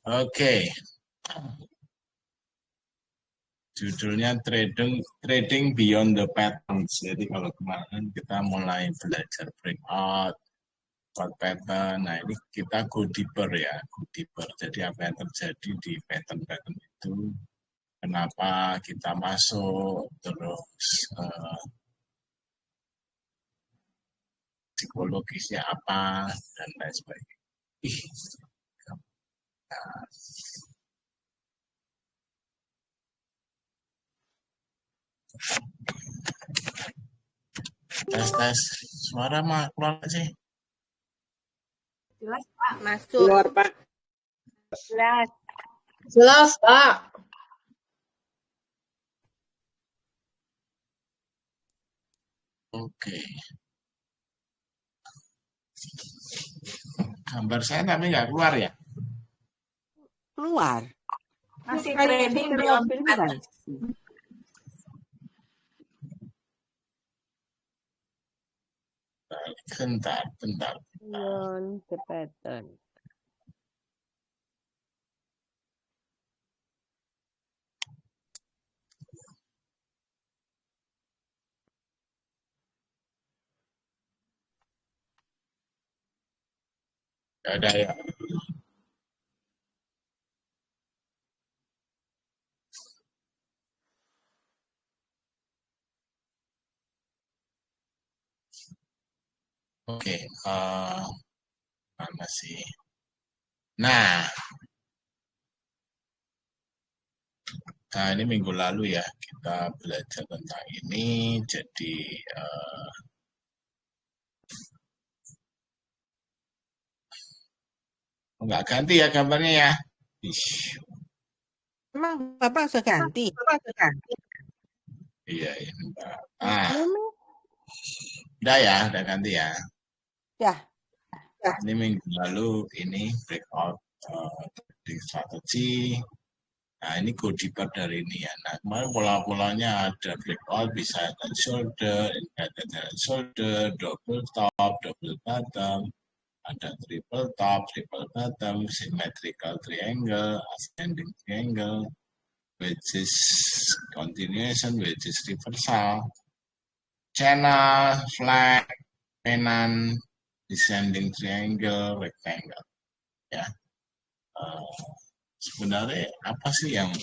Oke, judulnya trading beyond the patterns. Jadi kalau kemarin kita mulai belajar breakout, pattern. Nah ini kita go deeper ya, go deeper. Jadi apa yang terjadi di pattern-pattern itu, kenapa kita masuk, terus psikologisnya apa, dan lain sebagainya. Tes suara mah keluar sih. Jelas Pak, masuk. Keluar Pak. Jelas. Jelas Pak. Oke. Gambar saya tapi nggak keluar ya? Keluar. Masih trading beyond patterns. Bentar. Beyond the pattern. Nggak ada ya? Oke, mana sih? Nah, ini minggu lalu ya kita belajar tentang ini. Jadi nggak ganti ya gambarnya ya. Emang Bapak sudah ganti? Iya. Udah ya, udah ganti ya. Ya. Ini minggu lalu ini breakout trading strategi. Nah ini go deeper dari ini ya. Nah kemarin pola-polanya ada breakout, bisa head and shoulder, head and shoulder, double top, double bottom, ada triple top, triple bottom, symmetrical triangle, ascending triangle, wedges continuation, wedges reversal, channel, flag, pennant, descending triangle, rectangle. Ya, sebenarnya apa sih yang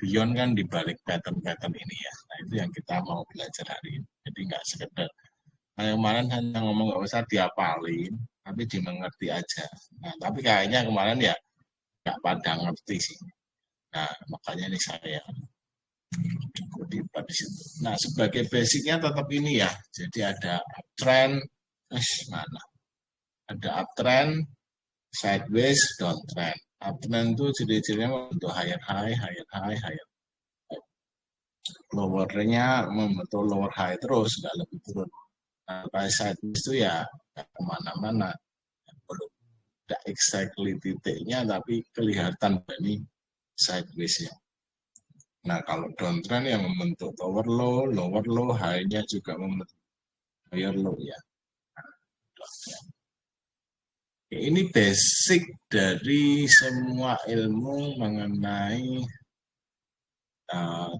beyond kan di balik pattern-pattern ini ya. Nah itu yang kita mau belajar hari ini. Jadi nggak sekedar kemarin hanya ngomong nggak usah diapalin, tapi dimengerti aja. Nah tapi kayaknya kemarin ya nggak pada ngerti sih. Nah makanya ini saya di situ. Nah sebagai basicnya tetap ini ya. Jadi ada uptrend, mana? Ada uptrend, sideways, downtrend. Uptrend itu ciri-cirinya membentuk higher high, higher high, higher lowernya membentuk lower high terus, nggak lebih turun. Nah, pada sideways itu ya nggak kemana-mana. Belum tidak exactly titiknya, tapi kelihatan ini sideways-nya. Nah, kalau downtrend yang membentuk lower low, high-nya juga membentuk higher low ya. Ini basic dari semua ilmu mengenai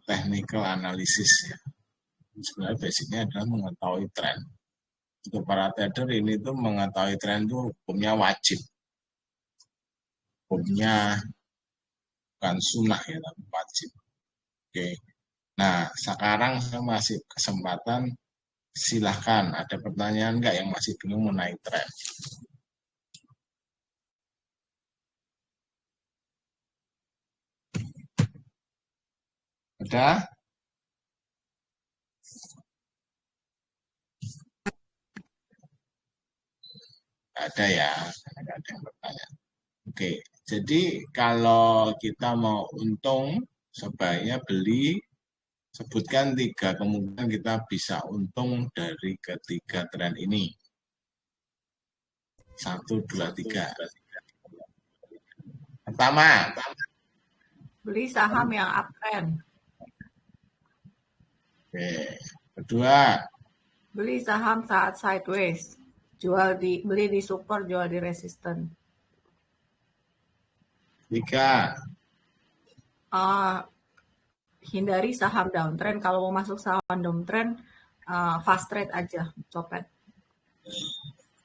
technical analysis ya. Sebenarnya basicnya adalah mengetahui tren. Untuk para trader ini tuh mengetahui tren itu hukumnya wajib. Hukumnya bukan sunnah ya, tapi wajib. Oke. Nah, sekarang saya masih kesempatan, silahkan ada pertanyaan nggak yang masih bingung mengenai tren? Ada? Ada ya, ada yang bertanya. Oke, jadi kalau kita mau untung, sebaiknya beli. Sebutkan 3 kemungkinan kita bisa untung dari ketiga tren ini. 1, 2, 3. Pertama, Beli saham yang uptrend. oke. Kedua, Beli saham saat sideways. Beli di support, jual di resisten. Tiga. Hindari saham downtrend. Kalau mau masuk saham downtrend, fast trade aja, copet.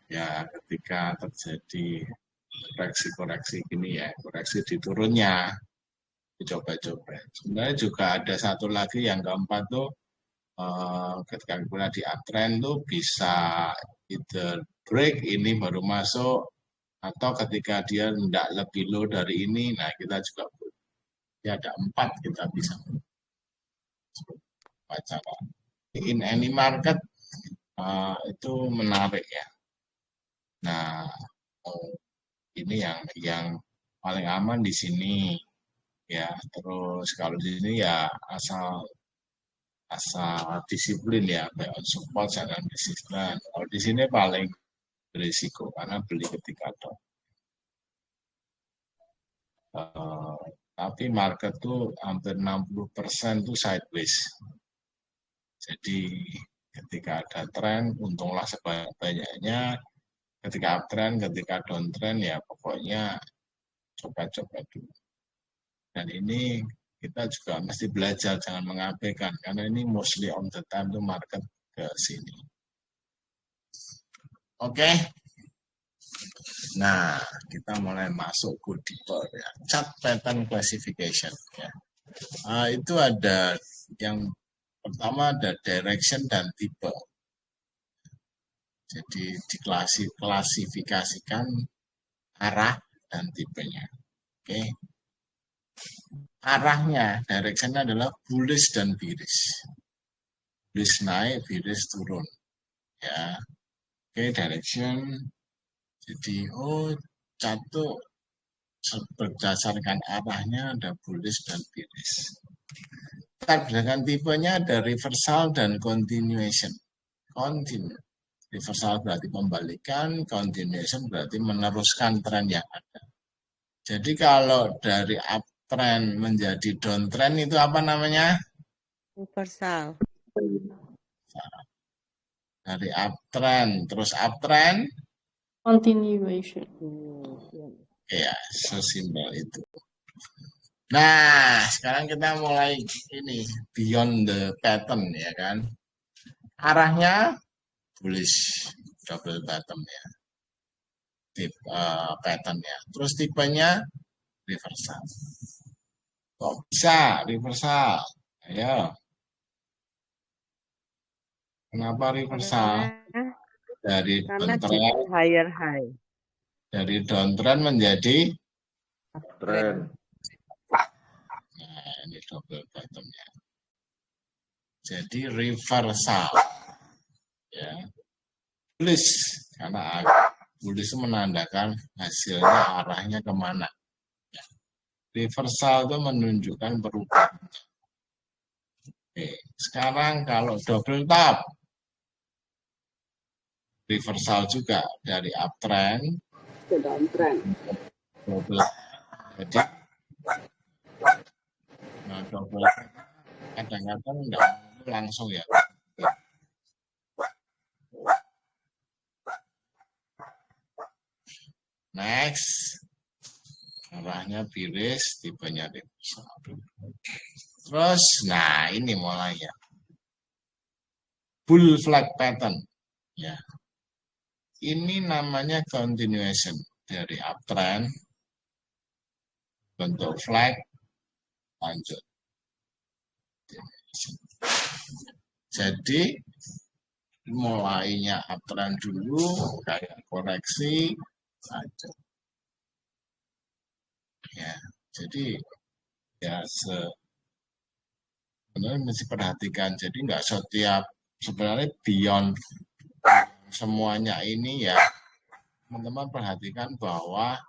Ya, ketika terjadi koreksi-koreksi gini ya, koreksi di turunnya, coba-coba. Sebenarnya juga ada satu lagi yang keempat tuh, ketika kita di uptrend tuh bisa either break ini baru masuk, atau ketika dia tidak lebih low dari ini, nah kita juga ya ada 4 kita bisa baca. In any market itu menarik ya. Nah, ini yang paling aman di sini ya. Terus kalau di sini ya asal disiplin ya, baik on support dan resistance. Kalau di sini paling berisiko karena beli ketika down. Tapi market tuh hampir 60% tuh sideways. Jadi ketika ada tren, untunglah sebanyak-banyaknya. Ketika uptrend, ketika downtrend, ya pokoknya coba-coba dulu. Dan ini kita juga mesti belajar, jangan mengabaikan, karena ini mostly on the time to market ke sini. Oke. Nah, kita mulai masuk ke deeper ya. Chart pattern classification ya. Itu ada yang pertama ada direction dan tipe. Jadi diklasifikasikan arah dan tipenya. Oke. Arahnya, directionnya adalah bullish dan bearish. Bullish naik, bearish turun. Ya. Oke, direction. Jadi, satu berdasarkan arahnya ada bullish dan bearish. Berdasarkan tipenya ada reversal dan continuation. Continue. Reversal berarti pembalikan, continuation berarti meneruskan tren yang ada. Jadi kalau dari uptrend menjadi downtrend itu apa namanya? Reversal. Dari uptrend terus uptrend? Continuation. Ya, sesimpel itu. Nah, sekarang kita mulai ini beyond the pattern ya kan. Arahnya bullish double bottom ya. Pattern ya. Terus tipenya reversal. Kok bisa reversal? Ayo. Kenapa reversal? Dari downtrend higher high. Dari downtrend menjadi Trend. Nah, ini double bottomnya. Jadi reversal. Ya. Bullish karena bullish menandakan hasilnya arahnya kemana. Ya. Reversal itu menunjukkan perubahan. Oke. Sekarang kalau double top, reversal juga dari uptrend ke downtrend. double. Jadi, nah double kadang-kadang enggak langsung ya. Next, arahnya bearish, tipenya reversal. Terus, nah ini mulai ya. Bull flag pattern. Ya. Ini namanya continuation dari uptrend, bentuk flag, lanjut. Jadi, mulainya uptrend dulu, kayak koreksi, lanjut. Ya, jadi ya sebenarnya mesti perhatikan. Jadi nggak setiap sebenarnya beyond semuanya ini ya teman-teman perhatikan bahwa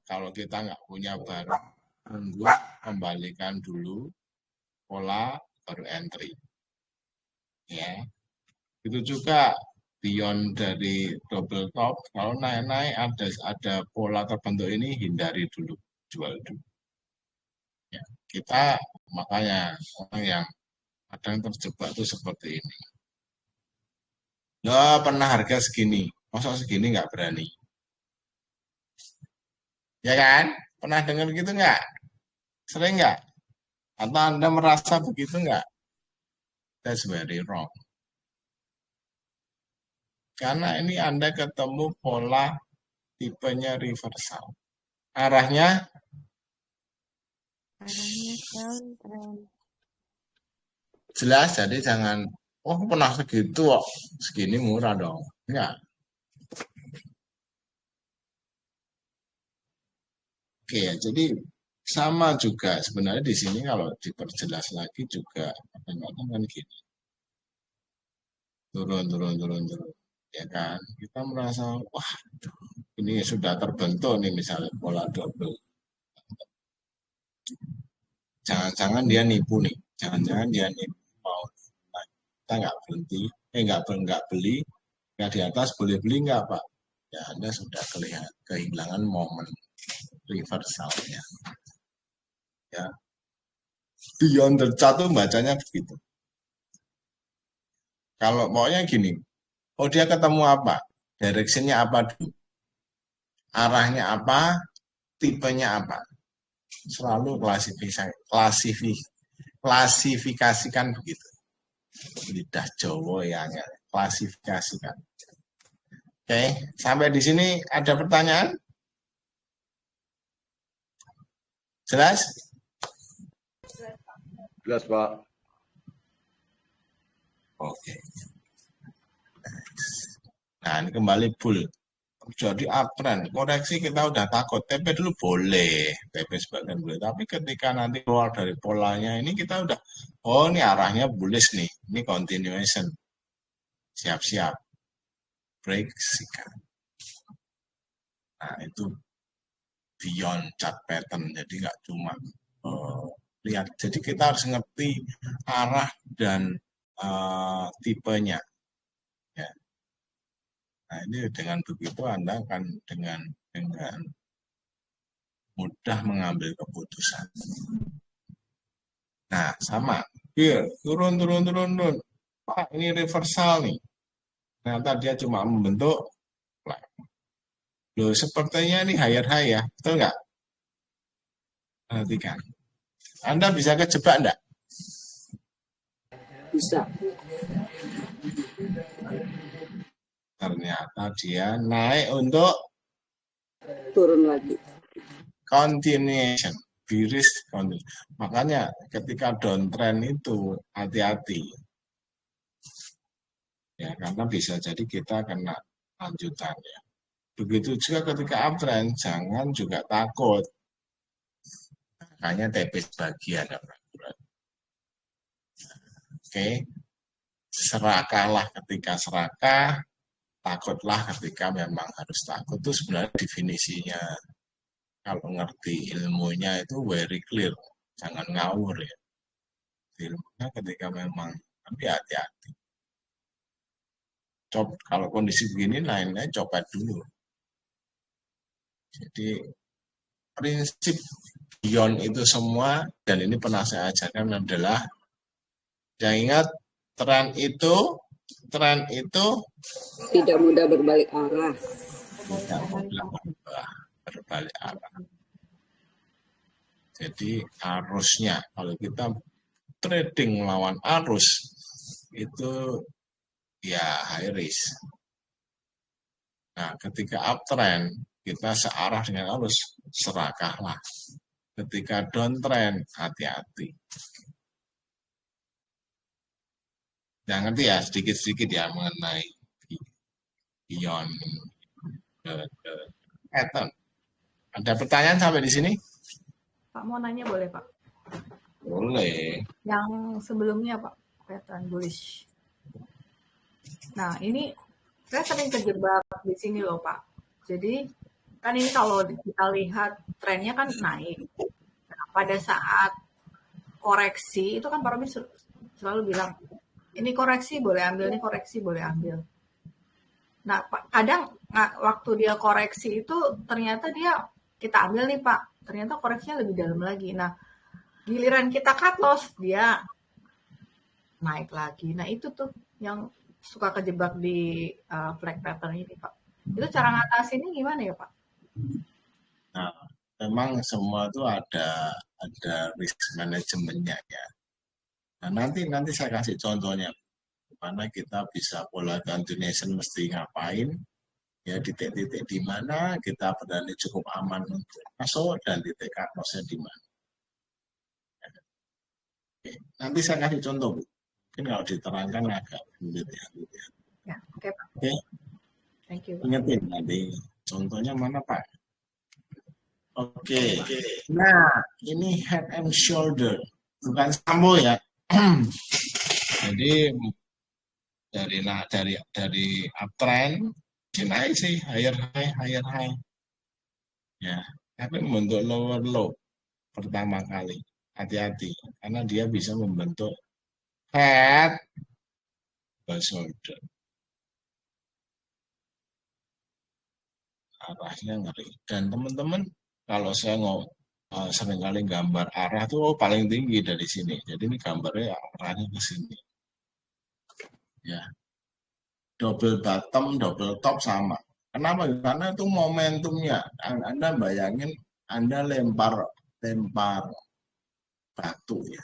kalau kita nggak punya barang, tunggu kembalikan dulu pola baru entry. Ya, itu juga beyond dari double top, kalau naik-naik ada pola terbentuk ini hindari dulu, jual dulu. Ya, kita makanya orang yang kadang terjebak itu seperti ini. Ya pernah harga segini, masa segini nggak berani. Ya kan? Pernah dengar gitu nggak? Sering nggak? Atau Anda merasa begitu nggak? That's very wrong. Karena ini Anda ketemu pola tipenya reversal. Arahnya Arahnya downtrend. jelas, jadi jangan, oh pernah segitu kok, segini murah dong. Enggak. Oke ya, jadi sama juga sebenarnya di sini kalau diperjelas lagi juga kadang-kadang kan gini. Turun, turun, turun, turun. Ya kan? Kita merasa, wah ini sudah terbentuk nih misalnya pola double. Jangan-jangan dia nipu nih. Jangan-jangan dia nipu mau naik. Kita nggak berhenti, nggak beli, nggak di atas boleh beli nggak Pak? Ya Anda sudah kehilangan momen reversalnya. Ya, beyond the chart itu bacanya begitu. Kalau maunya gini, oh dia ketemu apa? Directionnya apa dulu? Arahnya apa? Tipenya apa? Selalu klasifikasikan begitu. Lidah Jawa yang klasifikasikan. Oke, sampai di sini ada pertanyaan? Jelas? Jelas, Pak. Oke. Nah, ini kembali bull. Jadi uptrend, koreksi kita udah takut. TP dulu boleh, TP sebagian boleh. Tapi ketika nanti keluar dari polanya ini kita udah, oh ini arahnya bullish nih. Ini continuation. Siap-siap. Break sikat. Nah, itu beyond chart pattern. Jadi nggak cuma lihat. Jadi kita harus ngerti arah dan tipenya. Ya. Nah, ini dengan begitu Anda akan dengan mudah mengambil keputusan. Nah, sama. Here, turun. Pak, ini reversal nih. Ternyata dia cuma membentuk. Loh, sepertinya ini higher high ya. Betul nggak? Perhatikan. Anda bisa kejebak enggak? Bisa. Ternyata dia naik untuk Turun lagi. continuation. Biris continuation. Makanya ketika downtrend itu hati-hati. Ya, karena bisa jadi kita kena lanjutan ya. Begitu juga ketika uptrend, jangan juga takut. Makanya TP sebagian. Oke. Serakahlah ketika serakah, takutlah ketika memang harus takut. Itu sebenarnya definisinya. Kalau ngerti ilmunya itu very clear. Jangan ngawur ya. Ilmunya ketika memang, tapi hati-hati. Kalau kondisi begini, lainnya copet dulu. Jadi prinsip beyond itu semua, dan ini pernah saya ajarkan adalah, yang ingat tren itu Tidak mudah berbalik arah. tidak mudah berbalik arah. Jadi arusnya, kalau kita trading melawan arus, itu ya high risk. Nah, ketika uptrend, kita searah dengan arus, serakahlah. Ketika downtrend, hati-hati. Jangan ngerti ya, sedikit-sedikit ya mengenai beyond pattern. Ada pertanyaan sampai di sini? Pak mau nanya boleh Pak? Boleh. Yang sebelumnya Pak, pattern bullish. Nah ini saya sering terjebak di sini loh Pak. Jadi kan ini kalau kita lihat trennya kan naik. Nah, pada saat koreksi itu kan Pak Romi selalu bilang ini koreksi boleh ambil, ini koreksi boleh ambil. Nah kadang waktu dia koreksi itu ternyata kita ambil nih Pak, ternyata koreksinya lebih dalam lagi. Nah giliran kita cut loss dia naik lagi. Nah itu tuh yang suka kejebak di flag pattern ini Pak. Itu cara ngatasinnya gimana ya Pak? Nah, memang semua itu ada risk manajemennya ya. Nah, nanti saya kasih contohnya mana kita bisa pola continuation mesti ngapain, ya titik-titik di mana kita berani cukup aman untuk masuk dan titik cut loss-nya di mana. Oke. Nanti saya kasih contoh, Bu. Mungkin kalau diterangkan agak sulit ya. Ya, oke Pak. Oke. Thank you. Pak. Ingetin nanti contohnya mana Pak? Oke. Nah, ini head and shoulder, bukan sambo ya. Jadi dari uptrend naik sih higher high ya, tapi membentuk lower low pertama kali, hati-hati karena dia bisa membentuk head and shoulder, arahnya ngeri. Dan teman-teman kalau saya seringkali gambar arah tuh paling tinggi dari sini, jadi ini gambarnya arahnya ke sini ya. Double bottom, double top sama. Kenapa? Karena itu momentumnya. Anda bayangin, Anda lempar batu ya.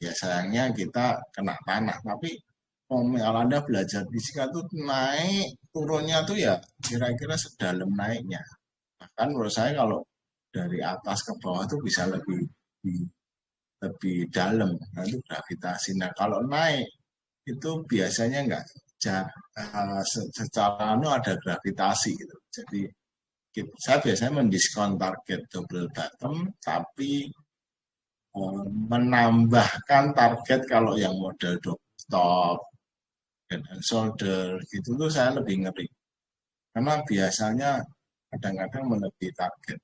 Ya sayangnya kita kena tanah. Tapi kalau Anda belajar fisika tuh naik turunnya tuh ya kira-kira sedalam naiknya. Bahkan menurut saya kalau dari atas ke bawah tuh bisa lebih dalam. Nah itu gravitasi. Nah kalau naik itu biasanya enggak secara ada gravitasi gitu. Jadi saya biasanya mendiskon target double bottom, tapi menambahkan target kalau yang model stop head and shoulder gitu tuh saya lebih ngeri. Karena biasanya kadang-kadang melebihi target.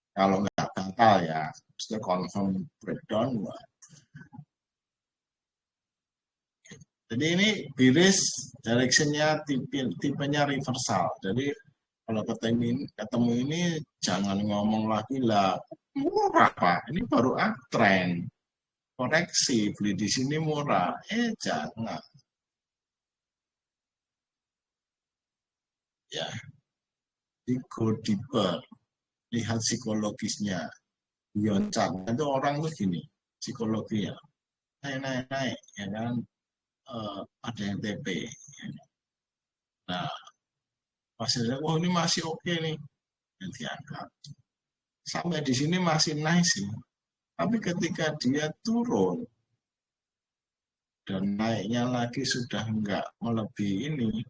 Kalau nggak batal ya, sudah confirm breakdown. Jadi ini biris directionnya tipenya reversal. Jadi kalau ketemu ini jangan ngomong lagi lah murah Pak. Ini baru uptrend, koreksi beli di sini murah. Jangan. Ya, go deeper, lihat psikologisnya. Beyond chart itu orang tuh gini, psikologinya naik, ya kan. Ada yang TP. Nah, hasilnya, wah ini masih oke nih, yang diangkat. Sampai di sini masih nice sih. Tapi ketika dia turun dan naiknya lagi sudah enggak melebihi ini,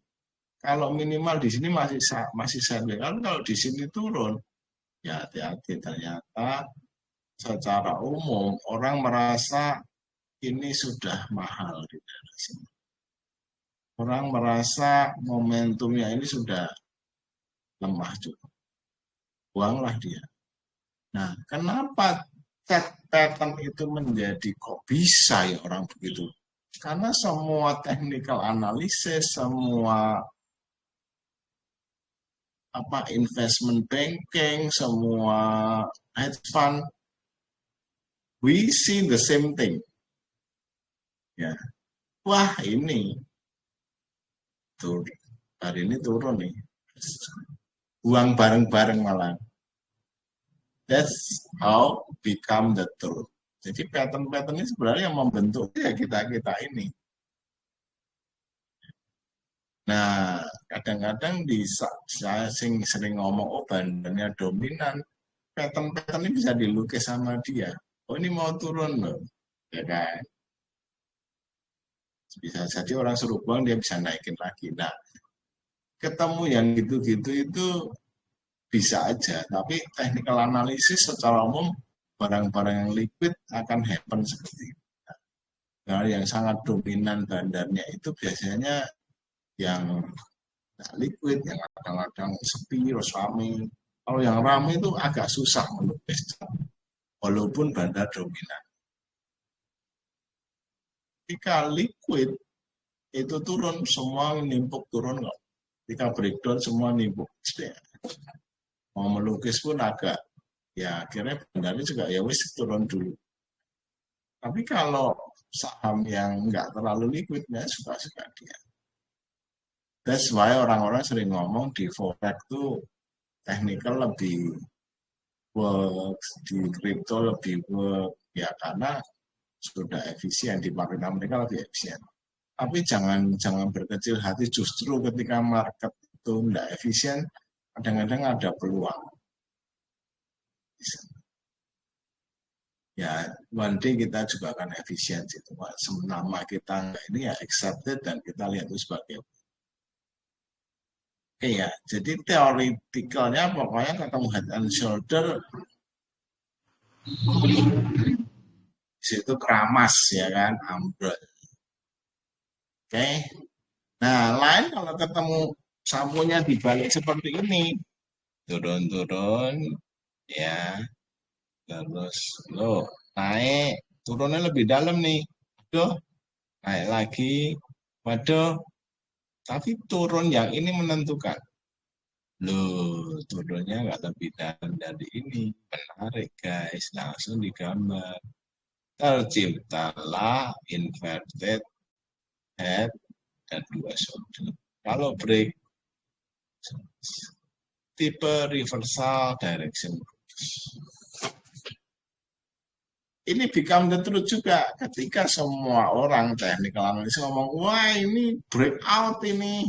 kalau minimal di sini masih sideways. Kalau di sini turun, ya hati-hati ternyata secara umum orang merasa ini sudah mahal di daerah sini. Orang merasa momentumnya ini sudah lemah juga. Buanglah dia. Nah, kenapa pattern itu menjadi kok bisa ya orang begitu? Karena semua technical analysis, semua investment banking, semua hedge fund, we see the same thing. Ya. Wah, ini hari ini turun nih. Buang bareng-bareng malah. That's how become the truth. Jadi pattern-pattern ini sebenarnya yang membentuk ya kita ini. Nah, kadang-kadang saya sering ngomong, oh bandarnya dominan, pattern-pattern ini bisa dilukis sama dia. Oh ini mau turun loh, ya kan? Bisa jadi orang suruh buang, dia bisa naikin lagi. Nah, ketemu yang gitu-gitu itu bisa aja, tapi technical analysis secara umum barang-barang yang liquid akan happen seperti itu. Nah, yang sangat dominan bandarnya itu biasanya yang liquid, yang kadang-kadang sepi, terus rame. Kalau yang rame itu agak susah melukis, walaupun bandar dominan. Ketika liquid itu turun, semua nimpuk turun kok. Ketika breakdown semua nimpuk. Mau melukis pun agak, ya akhirnya bandarnya juga ya wis turun dulu. Tapi kalau saham yang nggak terlalu liquidnya suka-suka dia. That's why orang-orang sering ngomong di forex tuh technical lebih work, di crypto lebih work, ya karena sudah efisien, di market mereka lebih efisien. Tapi jangan berkecil hati, justru ketika market itu tidak efisien, kadang-kadang ada peluang. Ya, one day kita juga akan efisien. Nama kita ini ya accepted dan kita lihat itu sebagai oke ya. Jadi teoretikalnya pokoknya ketemu head and shoulder situ keramas ya kan, ambrol. Oke. Nah, lain kalau ketemu sapunya dibalik seperti ini, turun-turun ya, terus lo naik, turunnya lebih dalam nih, aduh, naik lagi, waduh, tapi turun yang ini menentukan. Loh, turunnya nggak lebih dalam dari ini, menarik guys, langsung digambar. Terciptalah inverted head dan dua shoulder. Kalau break tipe reversal direction. Ini become the truth juga ketika semua orang technical analysis ngomong, wah ini breakout ini.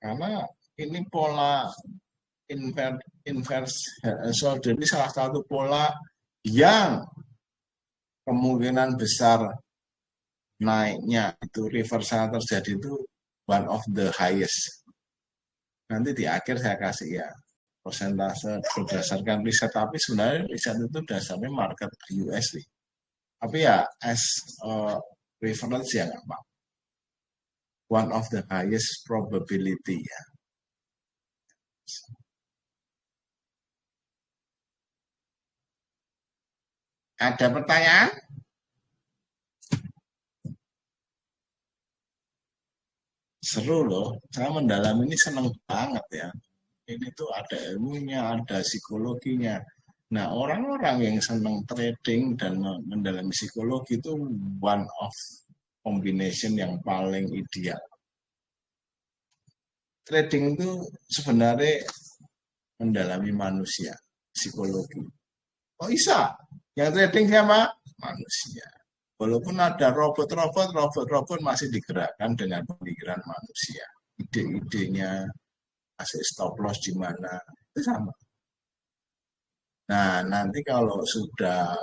Karena ini pola inverse shoulder ini salah satu pola yang kemungkinan besar naiknya itu reversal terjadi itu one of the highest. Nanti di akhir saya kasih ya persentase berdasarkan riset, tapi sebenarnya riset itu dasarnya market USD. Tapi ya as reference ya nggak apa. One of the highest probability ya. Ada pertanyaan? Seru loh, saya mendalam ini seneng banget ya. Ini tuh ada ilmunya, ada psikologinya. Nah, orang-orang yang senang trading dan mendalami psikologi itu one of combination yang paling ideal. Trading itu sebenarnya mendalami manusia, psikologi. Oh bisa, yang trading siapa? Manusia. Walaupun ada robot masih digerakkan dengan pemikiran manusia. Ide-idenya, masih stop loss di mana, itu sama. Nah, nanti kalau sudah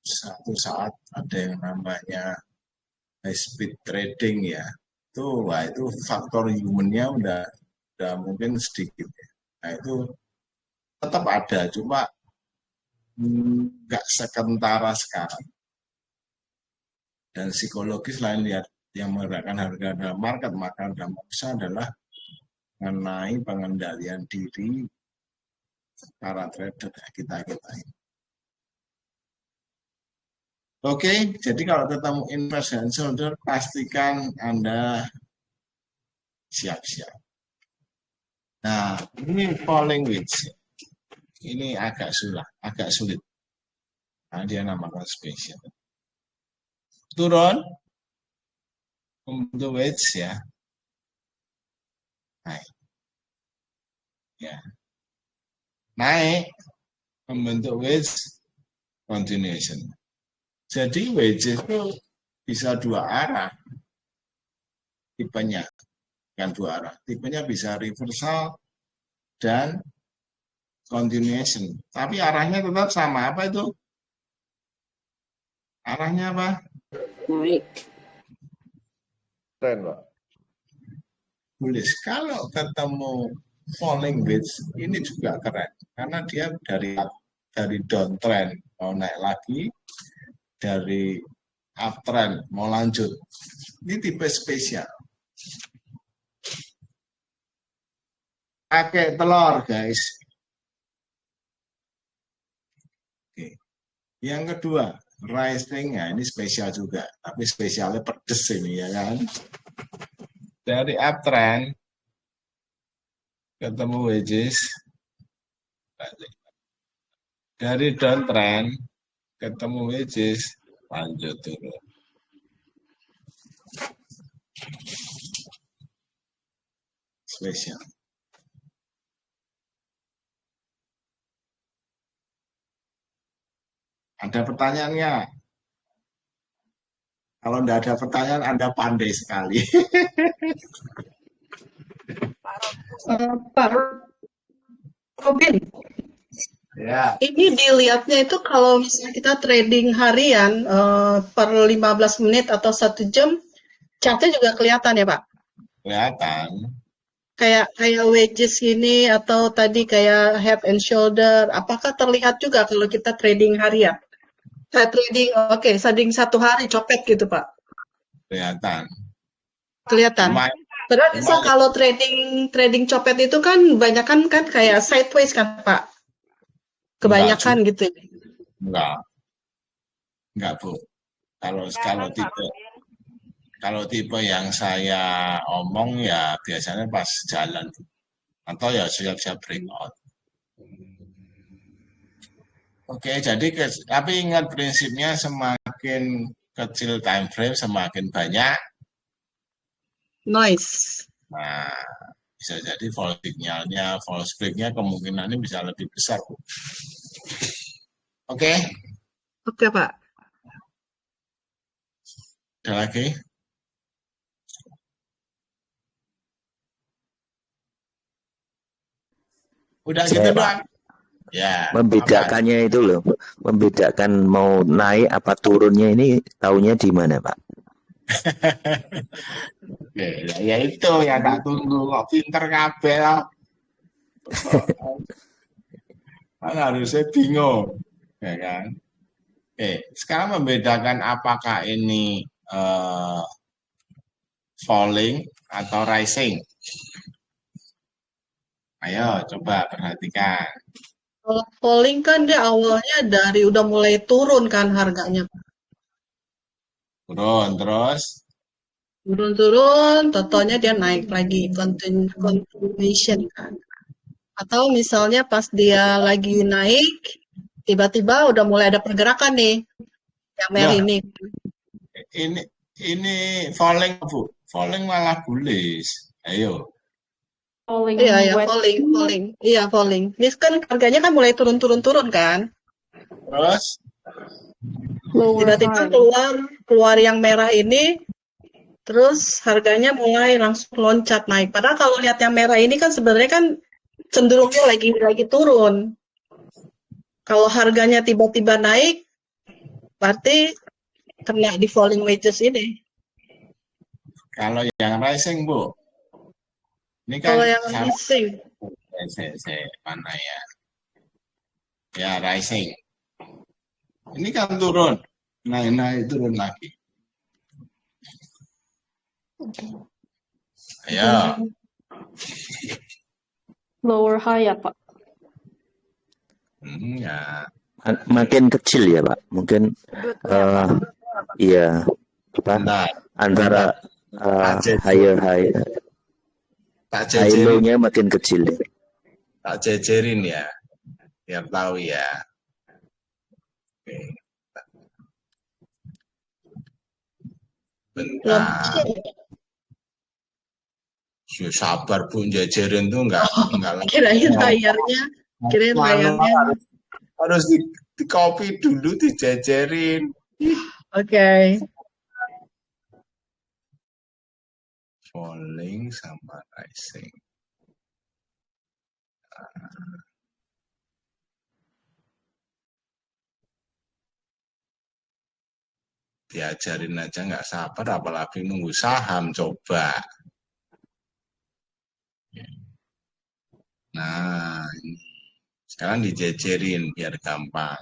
satu saat ada yang namanya high speed trading ya, itu faktor humannya udah mungkin sedikit ya. Nah itu tetap ada, cuma nggak sekentara sekarang. Dan psikologis lain lihat yang menggerakkan harga dalam market, maka dampaknya adalah mengenai pengendalian diri para trader kita ini. Oke, jadi kalau ketemu inverse head shoulder, pastikan Anda siap-siap. Nah, ini falling wedge. Ini agak sulit. Nah, dia namakan spesial. Turun, membentuk wedge ya. Naik. Ya. Naik, membentuk wedge continuation. Jadi wedge itu bisa dua arah tipenya, bukan dua arah. Tipenya bisa reversal dan continuation. Tapi arahnya tetap sama. Apa itu? Arahnya apa? Naik. Tren, Pak. Bullish. Kalau ketemu falling wedge, ini juga keren. Karena dia dari downtrend mau naik lagi, dari uptrend mau lanjut. Ini tipe spesial. Pakai telur, guys. Oke. Yang kedua, rising. Ya, ini spesial juga. Tapi spesialnya pedes ini ya kan. Dari uptrend ketemu wedges. Dari downtrend ketemu wedges, lanjut turun. Spesial. Ada pertanyaannya? Kalau tidak ada pertanyaan, Anda pandai sekali. Pak Robin, Ya, ini dilihatnya itu kalau misalnya kita trading harian per 15 menit atau 1 jam, chartnya juga kelihatan ya Pak? kelihatan. Kayak wedges ini atau tadi kayak head and shoulder, apakah terlihat juga kalau kita trading harian? Trading 1 hari copet gitu Pak, Kelihatan. kelihatan. Lumayan, Padahal bisa lumayan. kalau trading copet itu kan kebanyakan kan kayak sideways kan Pak, kebanyakan Enggak, gitu. enggak Bu. Kalau tipe yang saya omong ya biasanya pas jalan atau ya siap-siap breakout. Oke, jadi tapi ingat prinsipnya semakin kecil time frame semakin banyak. Nice. Nah, bisa jadi false signalnya, false breaknya kemungkinannya bisa lebih besar. Bu. Oke, Oke Pak. ada lagi? Udah Saya, gitu Pak. doang. Ya, apa? Membedakannya itu loh, membedakan mau naik apa turunnya ini taunya di mana, Pak? Oke, ya itu ya tak tunggu kok pinter kabeh. Kan harusnya bingung, ya kan? Oke, sekarang membedakan apakah ini falling atau rising. Ayo coba perhatikan. Kalau falling kan dia awalnya dari udah mulai turun kan harganya. Turun terus. Turun-turun, totalnya dia naik lagi, continuation kan. Atau misalnya pas dia lagi naik, tiba-tiba udah mulai ada pergerakan nih, yang merah Nah, ini. ini falling Bu. Falling malah bullish. Ayo. Falling Iya, ya, wedge. falling. Iya, falling. Ini kan harganya kan mulai turun kan. Terus Lower Tiba-tiba high. keluar yang merah ini, terus harganya mulai langsung loncat naik. Padahal kalau lihat yang merah ini kan sebenarnya kan cenderungnya lagi turun. Kalau harganya tiba-tiba naik, berarti kena di falling wedges ini. kalau yang rising Bu. Ini kan Kalau yang rising, mana ya? Ya rising. Ini kan turun. Naik turun lagi. Ayo. Lower high ya Pak. Ya. Makin kecil ya, Pak. Mungkin iya apa Bentar. antara higher high Tak high jejerin, low-nya makin kecil. tak jejerin ya. Biar tahu ya. Oke. Bentar. Sabar Bu, jejerin tuh enggak kirain layarnya harus di copy dulu dijejerin. Oke. Falling sama rising. Diajarin aja nggak sabar, apalagi nunggu saham coba. Nah, sekarang dijejerin biar gampang.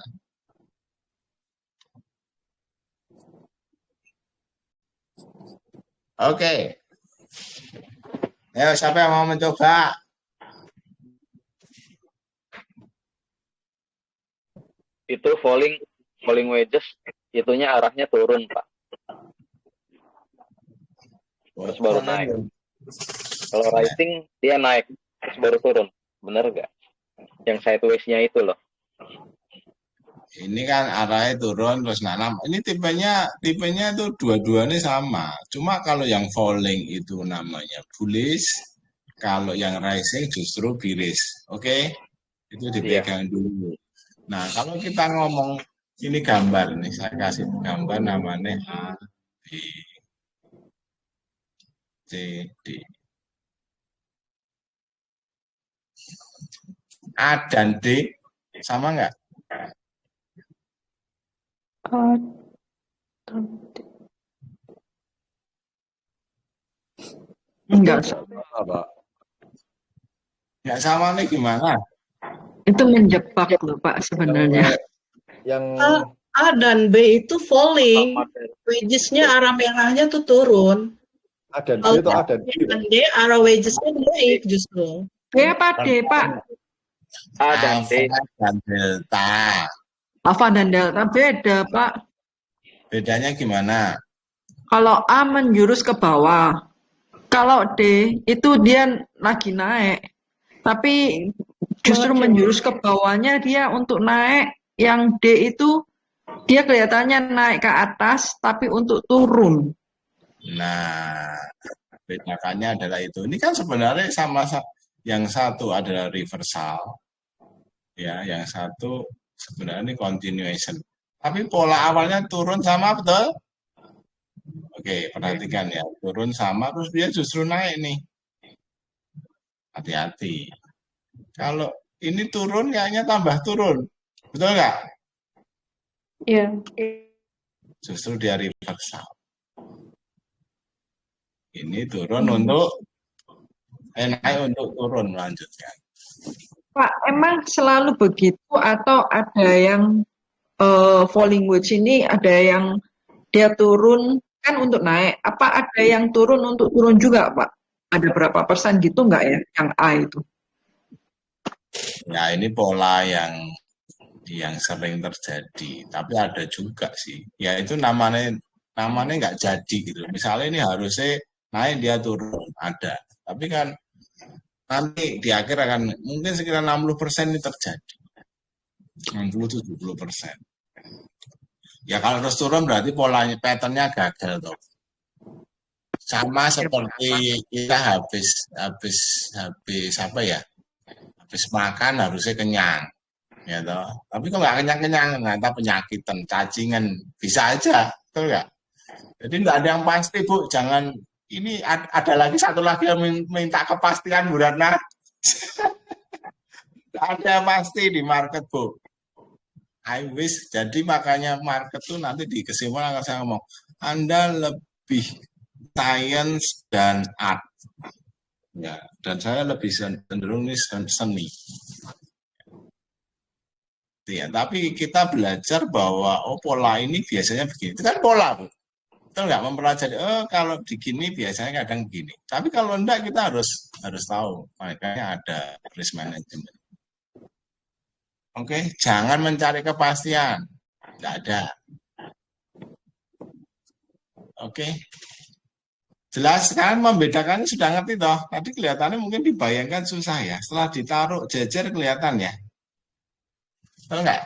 Oke. Ayo, siapa yang mau mencoba? Itu falling wedges, itunya arahnya turun, Pak. Terus baru naik. Kalau rising, dia naik, terus baru turun. Bener nggak? Yang sideways-nya itu loh. Ini kan arahnya turun terus nanam. Ini tipenya tuh dua-duanya sama. Cuma kalau yang falling itu namanya bullish, kalau yang rising justru bearish. Oke? Itu dipegang dulu. Nah, kalau kita ngomong Ini gambar nih, saya kasih gambar namanya A, B, C, D. A dan D sama nggak? Enggak sama, Pak. Nggak sama nih gimana? Itu menjebak loh, Pak, sebenarnya. Yang A dan B itu falling, Sama dari wages-nya arah merahnya tuh turun. A dan D Kalau atau A dan C D, Pak? dan D arah wages-nya naik justru. B apa D, Pak? A dan D. Alfa dan delta. Alfa dan delta beda, Pak. Bedanya gimana? Kalau A menjurus ke bawah. Kalau D itu dia lagi naik. Tapi justru menjurus ke bawahnya dia untuk naik. Yang D itu dia kelihatannya naik ke atas tapi untuk turun. Nah, bedakannya adalah itu. Ini kan sebenarnya sama, yang satu adalah reversal, ya, yang satu sebenarnya ini continuation. Tapi pola awalnya turun sama, betul? Oke, perhatikan ya, turun sama, terus dia justru naik nih. Hati-hati. Kalau ini turun, kayaknya tambah turun, betul nggak? Iya. Justru dia reversal. Ini turun untuk naik untuk turun, melanjutkan. Pak, emang selalu begitu atau ada yang falling wedge ini ada yang dia turun kan untuk naik? Apa ada yang turun untuk turun juga, Pak? Ada berapa persen gitu nggak ya yang A itu? Ya, ini pola yang sering terjadi, tapi ada juga sih. Ya itu namanya nggak jadi gitu. Misalnya ini harusnya naik dia turun, ada. Tapi kan nanti di akhir akan mungkin sekitar 60% ini terjadi. 60-70%. Ya kalau terus turun berarti polanya, patternnya gagal toh. Sama seperti kita habis apa ya? Habis makan harusnya kenyang. Ya toh. Tapi kok nggak kenyang-kenyang, nggak penyakitan, cacingan, bisa aja, betul nggak? Jadi nggak ada yang pasti, Bu. Jangan, ini ada lagi satu lagi yang minta kepastian, Bu Ratna. Nggak ada yang pasti di market, Bu. I wish, jadi makanya market tuh nanti di kesimpulan akan saya ngomong, Anda lebih science dan art. Ya, dan saya lebih cenderung ini seni. Ya, tapi kita belajar bahwa pola ini biasanya begini. Itu kan pola, Bu. Kita nggak mempelajari, kalau begini biasanya kadang begini. Tapi kalau enggak kita harus tahu. Makanya ada risk management. Oke, jangan mencari kepastian. Nggak ada. Oke. Jelas kan, membedakannya sudah ngerti toh. Tadi kelihatannya mungkin dibayangkan susah ya. Setelah ditaruh jejer kelihatan ya. Betul nggak?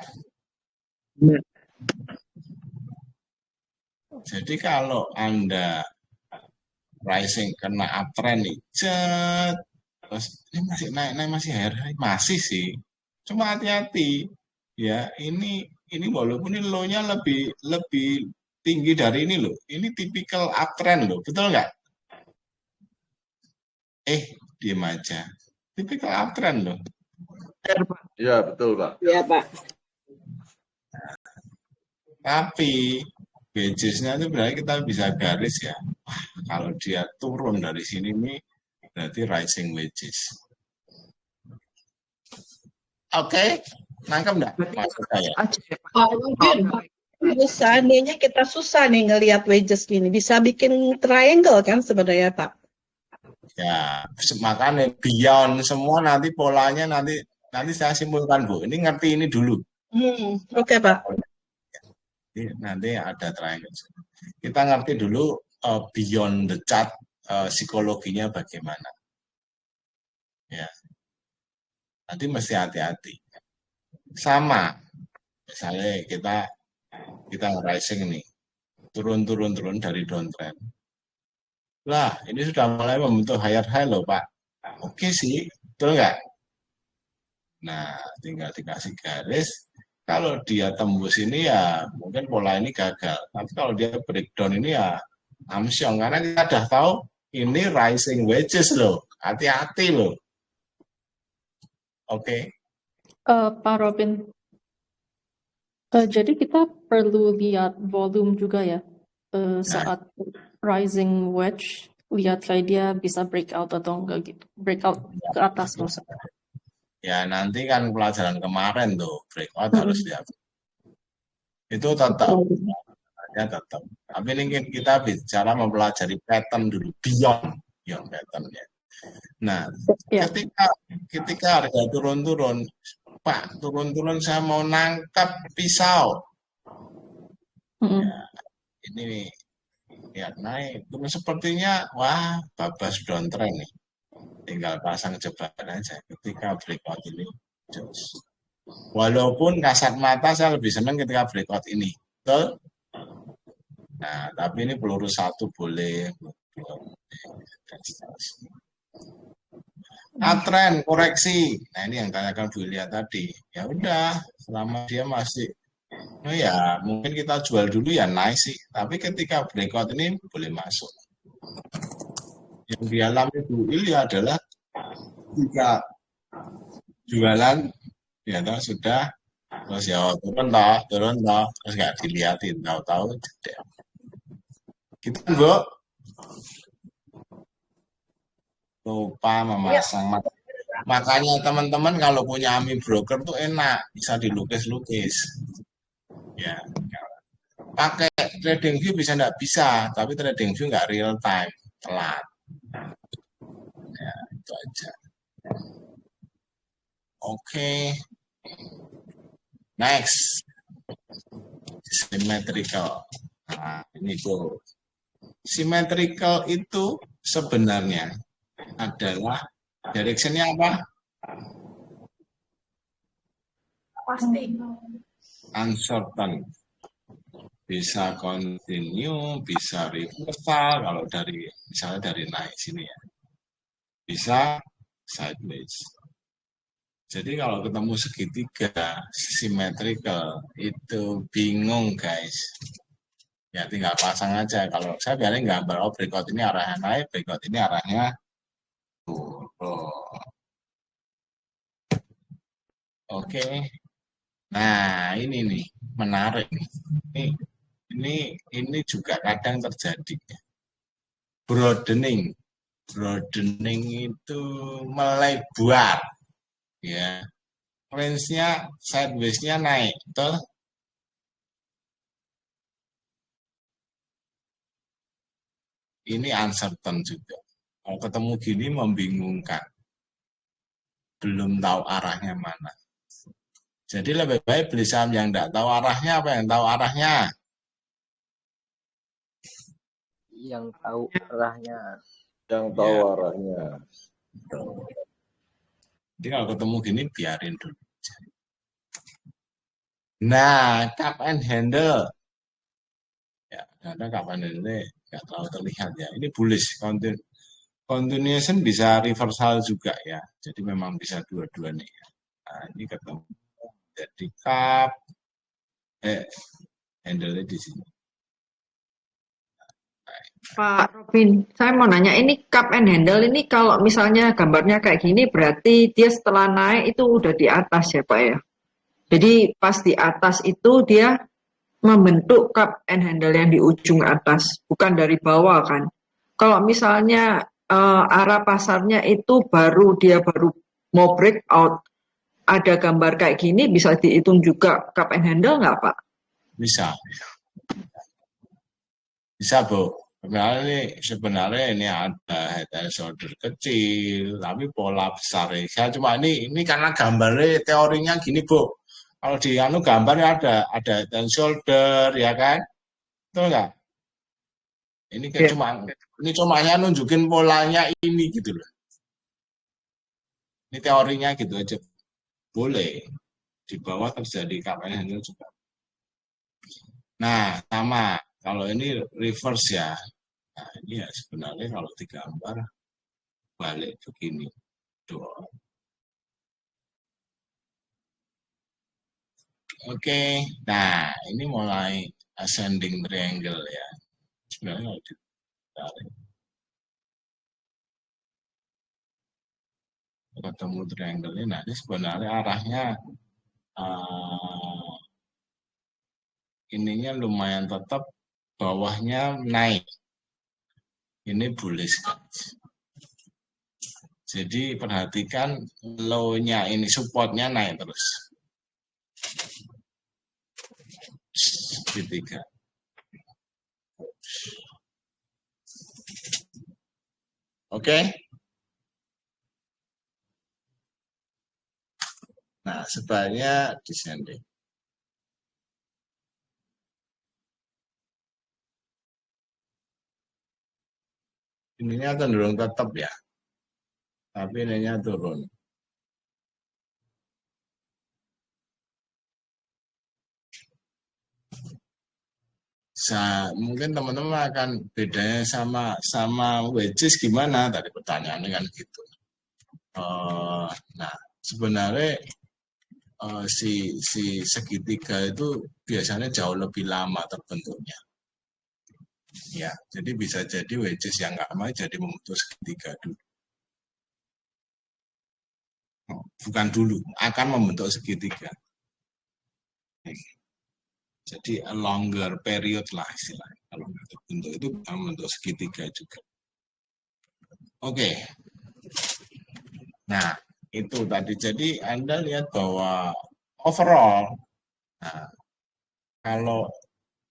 Jadi kalau Anda rising kena uptrend nih, terus ini masih naik masih high, masih sih. Cuma hati-hati ya, ini walaupun ini low-nya lebih tinggi dari ini loh. Ini tipikal uptrend loh, betul nggak? Diem aja. Tipikal uptrend loh. Iya, betul, Pak. Iya, Pak. Tapi wages-nya itu berarti kita bisa garis ya. Wah, kalau dia turun dari sini nih, berarti rising wages. Oke, nangkep nggak maksud saya? Terus seandainya kita susah nih ngelihat wages gini, bisa bikin triangle kan sebenarnya, Pak? Ya, makanya beyond semua nanti polanya nanti saya simpulkan, Bu. Ini ngerti ini dulu. Oke, Pak. Nanti ada triangle. Kita ngerti dulu beyond the chart psikologinya bagaimana. Ya. Nanti mesti hati-hati. Sama. Misalnya kita rising nih. Turun dari downtrend. Lah, ini sudah mulai membentuk higher high loh, Pak. Oke sih, betul nggak? Nah, tinggal dikasih garis. Kalau dia tembus ini ya mungkin pola ini gagal. Tapi kalau dia breakdown ini ya amsyong. Karena kita sudah tahu ini rising wedges loh. Hati-hati loh. Oke. Pak Robin, jadi kita perlu lihat volume juga ya. Saat rising wedge, lihat kayak dia bisa breakout atau enggak gitu. Breakout ke atas maksudnya. Ya nanti kan pelajaran kemarin tuh breakout harus lihat. Itu tetap. Ya tetap. Tapi ini kita bicara mempelajari pattern dulu, beyond pattern-nya. Nah, ketika harga turun-turun, Pak, turun-turun saya mau nangkap pisau. Ya, ini lihat naik. Terus sepertinya, wah, babas downtrend nih. Tinggal pasang jebakan aja ketika breakout ini. Walaupun kasat mata saya lebih senang ketika breakout ini. Betul? Nah, tapi ini peluru satu boleh. Tren koreksi. Nah, ini yang tanyakan Bu Ilya tadi. Ya udah, selama dia masih oh ya, mungkin kita jual dulu ya naik sih. Tapi ketika breakout ini boleh masuk. Yang dialami Bu Ilya adalah jika jualan ya toh, sudah terus ya turun toh terus nggak dilihatin tahu-tahu jeda. Kita Bu lupa memasang makanya teman-teman kalau punya AMI broker tuh enak bisa dilukis-lukis ya. Pakai trading view bisa nggak bisa, tapi trading view nggak real time, telat. Ya, itu aja. Oke. Next. Symmetrical. Nah, ini tuh. Symmetrical itu sebenarnya adalah direction-nya apa? Pasti. Uncertain. Bisa continue, bisa reversal kalau dari misalnya dari naik sini ya. Bisa sideways. Jadi kalau ketemu segitiga symmetrical itu bingung guys. Ya tinggal pasang aja. Kalau saya biasanya gambar oh breakout ini arahnya naik, breakout ini arahnya turun. Oke. Nah, ini nih menarik nih. Ini juga kadang terjadi. Broadening itu melebar. Ya. Range-nya sideways-nya naik, betul? Ini uncertain juga. Kalau ketemu gini membingungkan. Belum tahu arahnya mana. Jadi lebih baik beli saham yang tidak tahu arahnya apa yang tahu arahnya? Yang tahu arahnya. Yang tahu arahnya. Jadi kalau ketemu gini biarin dulu. Nah, cup and handle. Ya, karena cup and handle nggak terlalu terlihat ya. Ini bullish, continuation bisa reversal juga ya. Jadi memang bisa dua-duanya ya. Nah, ini ketemu. Jadi cup, handle di sini. Pak Robin, saya mau nanya ini cup and handle ini kalau misalnya gambarnya kayak gini berarti dia setelah naik itu udah di atas ya Pak ya? Jadi pas di atas itu dia membentuk cup and handle yang di ujung atas, bukan dari bawah kan? Kalau misalnya arah pasarnya itu dia baru mau breakout, ada gambar kayak gini bisa dihitung juga cup and handle nggak Pak? Bisa. Bisa Bu. Sebenarnya ini ada head and shoulder kecil, tapi pola besar. Saya cuma ini karena gambarnya teorinya gini Bu. Kalau di gambarnya ada head and shoulder ya kan, betul nggak? Ini cuma nunjukin polanya ini gitu loh. Ini teorinya gitu aja. Boleh di bawah terjadi cup and handle juga. Nah sama kalau ini reverse ya. Nah, ini ya sebenarnya kalau digambar balik begini. Tuh. Oke, nah ini mulai ascending triangle ya. Sebenarnya kalau ditarik ketemu triangle ini, nah ini sebenarnya arahnya ininya lumayan tetap, bawahnya naik. Ini bullish guys. Jadi perhatikan low-nya ini, supportnya naik terus. Segitiga. Oke. Nah, sebaliknya descending. Ininya cenderung tetap ya. Tapi ininya turun. Mungkin teman-teman akan bedanya sama wedges gimana? Tadi pertanyaannya kan gitu. Nah, sebenarnya si segitiga itu biasanya jauh lebih lama terbentuknya. Ya, jadi bisa jadi wedges yang nggak mau jadi membentuk segitiga dulu. Bukan dulu, akan membentuk segitiga. Jadi a longer period lah istilahnya. Kalau nggak terbentuk itu akan membentuk segitiga juga. Oke. Nah, itu tadi. Jadi Anda lihat bahwa overall, nah, kalau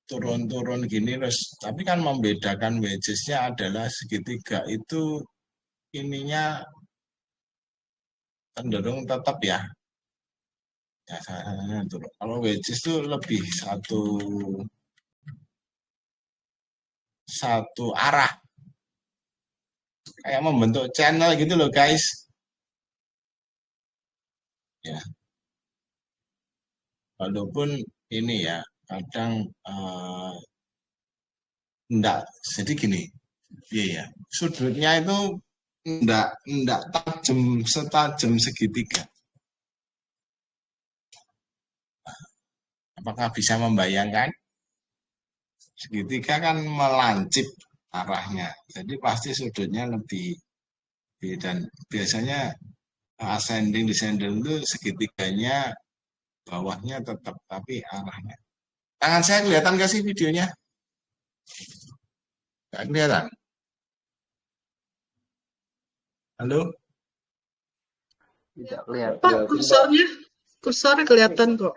turun-turun gini terus, tapi kan membedakan wedges-nya adalah segitiga itu ininya cenderung tetap ya. Ya, turun. Kalau wedges itu lebih satu arah. Kayak membentuk channel gitu loh guys. Ya. Walaupun ini ya, kadang enggak, jadi gini. Iya ya. Sudutnya itu enggak setajam segitiga. Apakah bisa membayangkan? Segitiga kan melancip arahnya, jadi pasti sudutnya lebih, dan biasanya ascending descending itu segitiganya bawahnya tetap, tapi arahnya. Tangan saya kelihatan nggak sih videonya? Nggak kelihatan? Halo? Tidak kelihatan. Pak, kursornya kelihatan kok.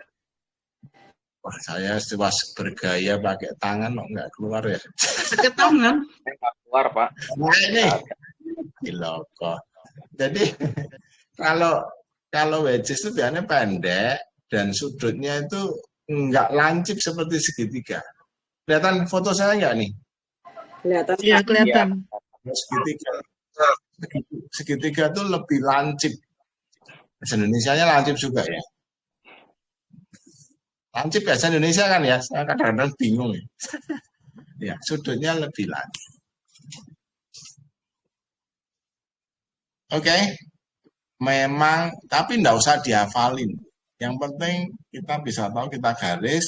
Wah, saya pas bergaya pakai tangan kok nggak keluar ya. Pakai tangan. Nggak keluar, Pak. Nah ini, giloko. Jadi kalau wedges itu biasanya pendek dan sudutnya itu nggak lancip seperti segitiga. Kelihatan foto saya nggak nih? Kelihatan. Iya, kelihatan. Segitiga itu lebih lancip. Bahasa Indonesianya lancip juga ya. Lancip bahasa Indonesia kan ya, saya kadang-kadang bingung ya. Ya, sudutnya lebih lancip. Oke, memang, tapi enggak usah dihafalin. Yang penting kita bisa tahu, kita garis.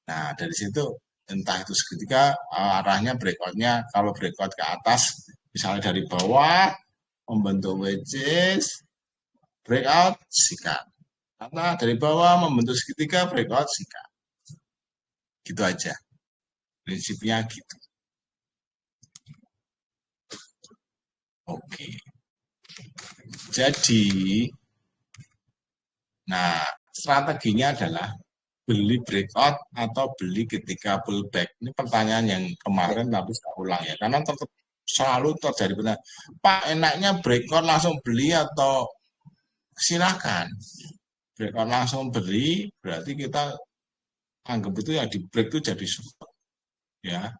Nah, dari situ entah itu segitiga, arahnya breakout-nya, kalau breakout ke atas, misalnya dari bawah, membentuk wedges, breakout, sikat. Karena dari bawah membentuk segitiga, breakout, sikat. Gitu aja. Prinsipnya gitu. Oke. Jadi, nah strateginya adalah beli breakout atau beli ketika pullback. Ini pertanyaan yang kemarin tapi saya ulang ya. Karena selalu terjadi pertanyaan, Pak enaknya breakout langsung beli atau silakan. Breakout langsung beli berarti kita anggap itu ya di break itu jadi support. Ya.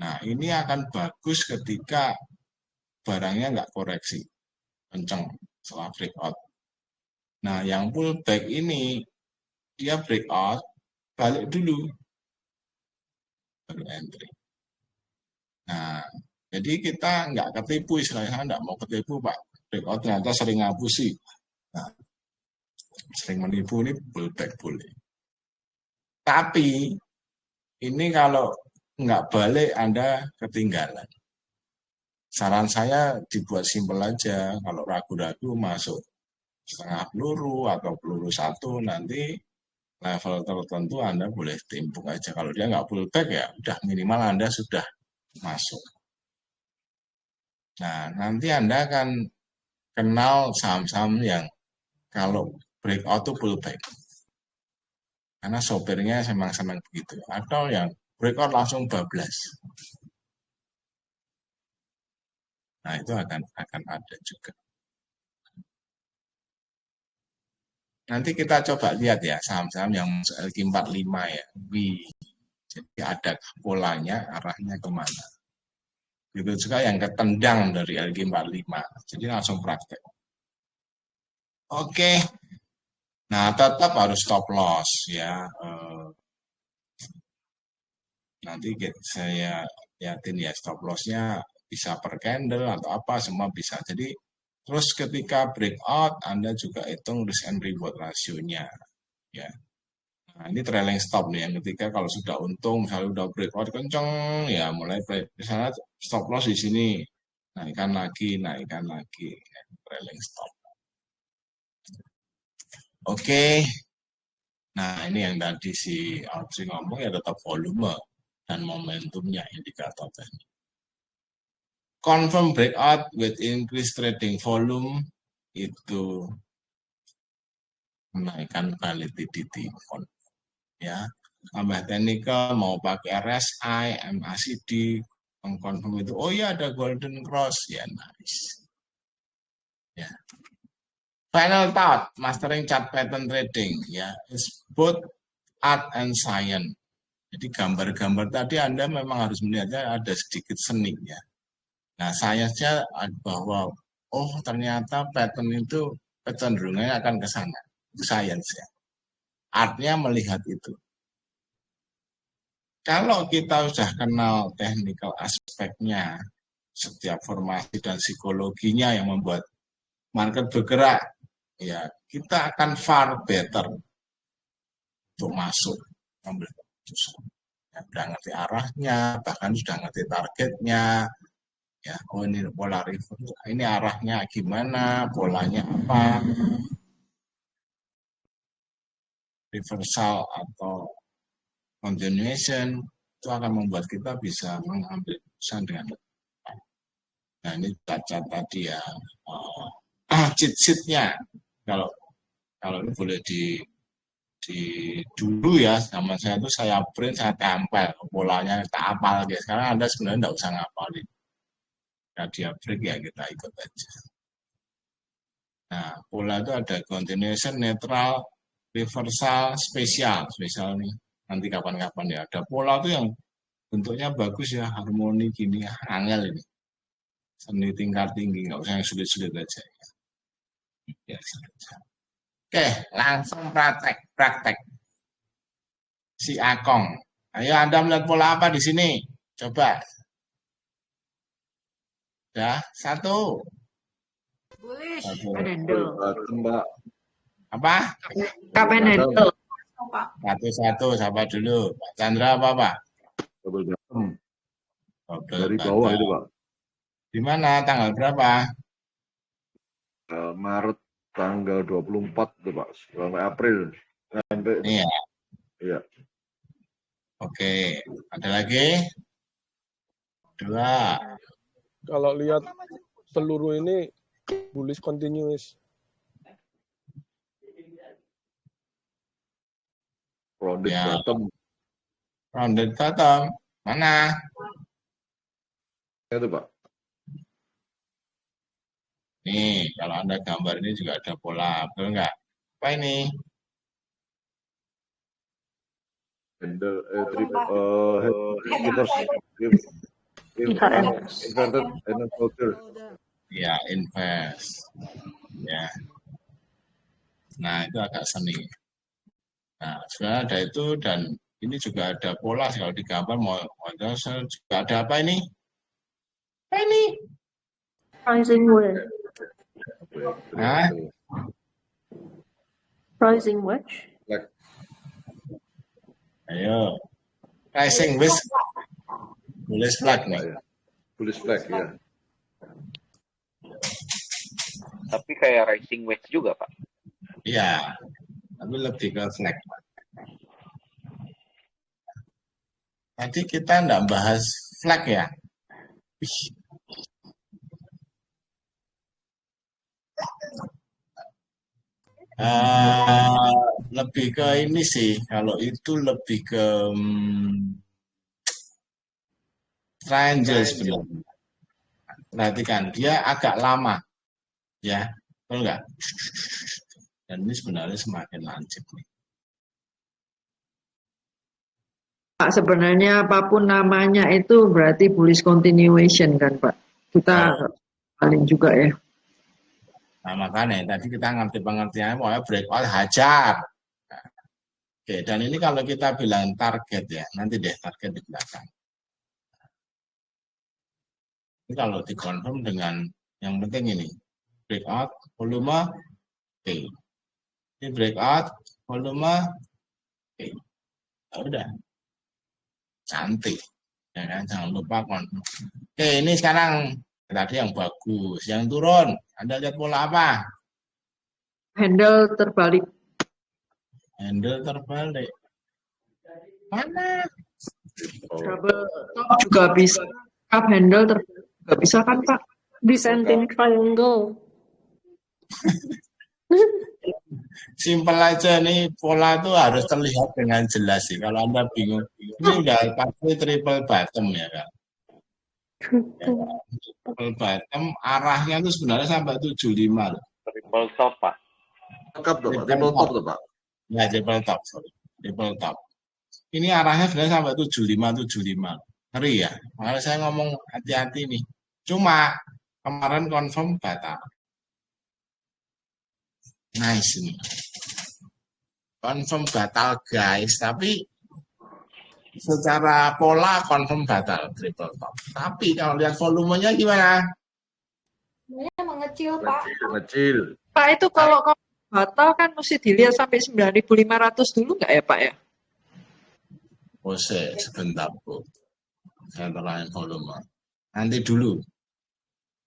Nah ini akan bagus ketika barangnya nggak koreksi kenceng setelah breakout. Nah yang pullback ini dia breakout, balik dulu, baru entry. Nah, jadi kita nggak ketipu, istilahnya nggak mau ketipu Pak. Breakout ternyata sering ngapusi. Nah, sering menipu ini pullback boleh. Tapi ini kalau nggak balik Anda ketinggalan. Saran saya dibuat simpel aja. Kalau ragu-ragu masuk setengah peluru atau peluru satu, nanti level tertentu Anda boleh timpuk aja. Kalau dia nggak pullback ya udah minimal Anda sudah masuk. Nah, nanti Anda akan kenal saham-saham yang kalau breakout itu pullback. Karena sopirnya semang-semang begitu. Atau yang breakout langsung bablas. Nah, itu akan ada juga. Nanti kita coba lihat ya saham-saham yang LQ45 ya. Jadi ada polanya, arahnya kemana. Itu juga yang ketendang dari LQ45. Jadi langsung praktek. Oke. Nah, tetap harus stop loss ya. Nanti saya lihatin ya stop loss-nya bisa per candle atau apa, semua bisa. Jadi terus ketika breakout Anda juga hitung risk and reward rasionya ya. Nah, ini trailing stop nih yang ketika kalau sudah untung misalnya udah breakout kenceng ya mulai misalnya stop loss di sini naikkan lagi ya, trailing stop. Oke. Nah, ini yang tadi si Audrey ngomong ya tetap volume dan momentumnya indikator tadi. Confirm breakout with increased trading volume itu menaikkan volatility ya. Tambah technical mau pakai RSI, MACD, mengkonfirm itu oh ya ada golden cross ya nice. Ya. Final thought, mastering chart pattern trading ya, is both art and science. Jadi gambar-gambar tadi Anda memang harus melihatnya ada sedikit seni ya. Nah, sainsnya bahwa oh ternyata pattern itu kecenderungannya akan ke sana. Itu sains ya. Artnya melihat itu. Kalau kita sudah kenal technical aspeknya, setiap formasi dan psikologinya yang membuat market bergerak, ya kita akan far better untuk masuk ambil keputusan. Ya, sudah ngerti arahnya, bahkan sudah ngerti targetnya. Ya, oh ini pola reverse, ini arahnya gimana, polanya apa, reversal atau continuation, itu akan membuat kita bisa mengambil keputusan dengan tepat. Nah, ini cacat tadi ya, cheat sheet-nya. Kalau ini boleh di dulu ya, sama saya itu saya print, saya tempel, polanya tak hafal. Sekarang Anda sebenarnya tidak usah ngapalin. Dia break ya kita ikut aja. Nah, pola itu ada continuation, netral, reversal, spesial nih. Nanti kapan-kapan ya. Ada pola itu yang bentuknya bagus ya, harmoni gini, angel ini. Seni tingkat tinggi, nggak usah yang sulit-sulit aja. Ya, oke, langsung praktek. Si Akong. Ayo Anda melihat pola apa di sini? Coba. Ya, satu. Bullish. Mbak. Apa? Kapan handle? Satu, siapa dulu? Pak Chandra apa, Pak? Double bottom. Dari bawah itu, Pak. Di mana? Tanggal berapa? Maret tanggal 24 itu, Pak. Sampai April. Iya. Iya. Oke. Ada lagi? 2. Kalau lihat peluru ini bullish continuous. Rounded bottom. Rounded bottom. Mana? Itu, Pak. Nih, kalau Anda gambar ini juga ada pola, betul nggak? Apa ini? Handle, inverted and shoulder. Ya, invest. Ya. Nah, itu agak seni. Nah, sebenarnya ada itu dan ini juga ada pola kalau di gambar mau juga ada apa ini? Apa ini? Rising wedge. Hah? Rising wedge. Ayo. Rising wedge bullish flag nih. Bullish flag ya. Tapi kayak rising wedge juga, Pak. Iya. Tapi lebih ke flag. Tadi kita enggak bahas flag ya. Lebih ke ini sih, kalau itu lebih ke triangle sebenarnya. Perhatikan, dia agak lama, ya, betul nggak? Dan ini sebenarnya semakin lancip nih. Pak, sebenarnya apapun namanya itu berarti bullish continuation kan, Pak? Kita paling juga ya. Nah, makanya tadi kita ngerti pengertiannya, pokoknya breakout hajar. Nah, oke, dan ini kalau kita bilang target ya, nanti deh target di belakang. Ini kalau dikonfirm dengan yang penting ini, breakout, volume, oke. Ini breakout, volume, oke. Ya udah, cantik. Ya kan, jangan lupa konfirm. Oke, ini sekarang tadi yang bagus, yang turun. Anda lihat pola apa? Handle terbalik. Handle terbalik. Mana? Double top juga bisa. Cup handle terbalik juga bisa kan, Pak? Descending triangle. Simpel aja nih, pola itu harus terlihat dengan jelas sih. Kalau Anda bingung, ini enggak pasti triple bottom ya kan? Ya, triple bottom arahnya itu sebenarnya sampai 75 loh. Triple top, Pak. Triple top tuh, Pak. Ya, triple top, sorry. Triple top. Ini arahnya sebenarnya sampai 75. Ngeri ya. Makanya saya ngomong hati-hati nih. Cuma kemarin confirm batal. Nice nih. Confirm batal guys, tapi secara pola confirm batal triple top. Tapi kalau lihat volumenya gimana? Volumenya mengecil, Pak. Kecil. Pak, itu kalau batal kan mesti dilihat sampai 9.500 dulu nggak ya, Pak ya? Ose, sebentar Bu. Saya terangin volume. Nanti dulu.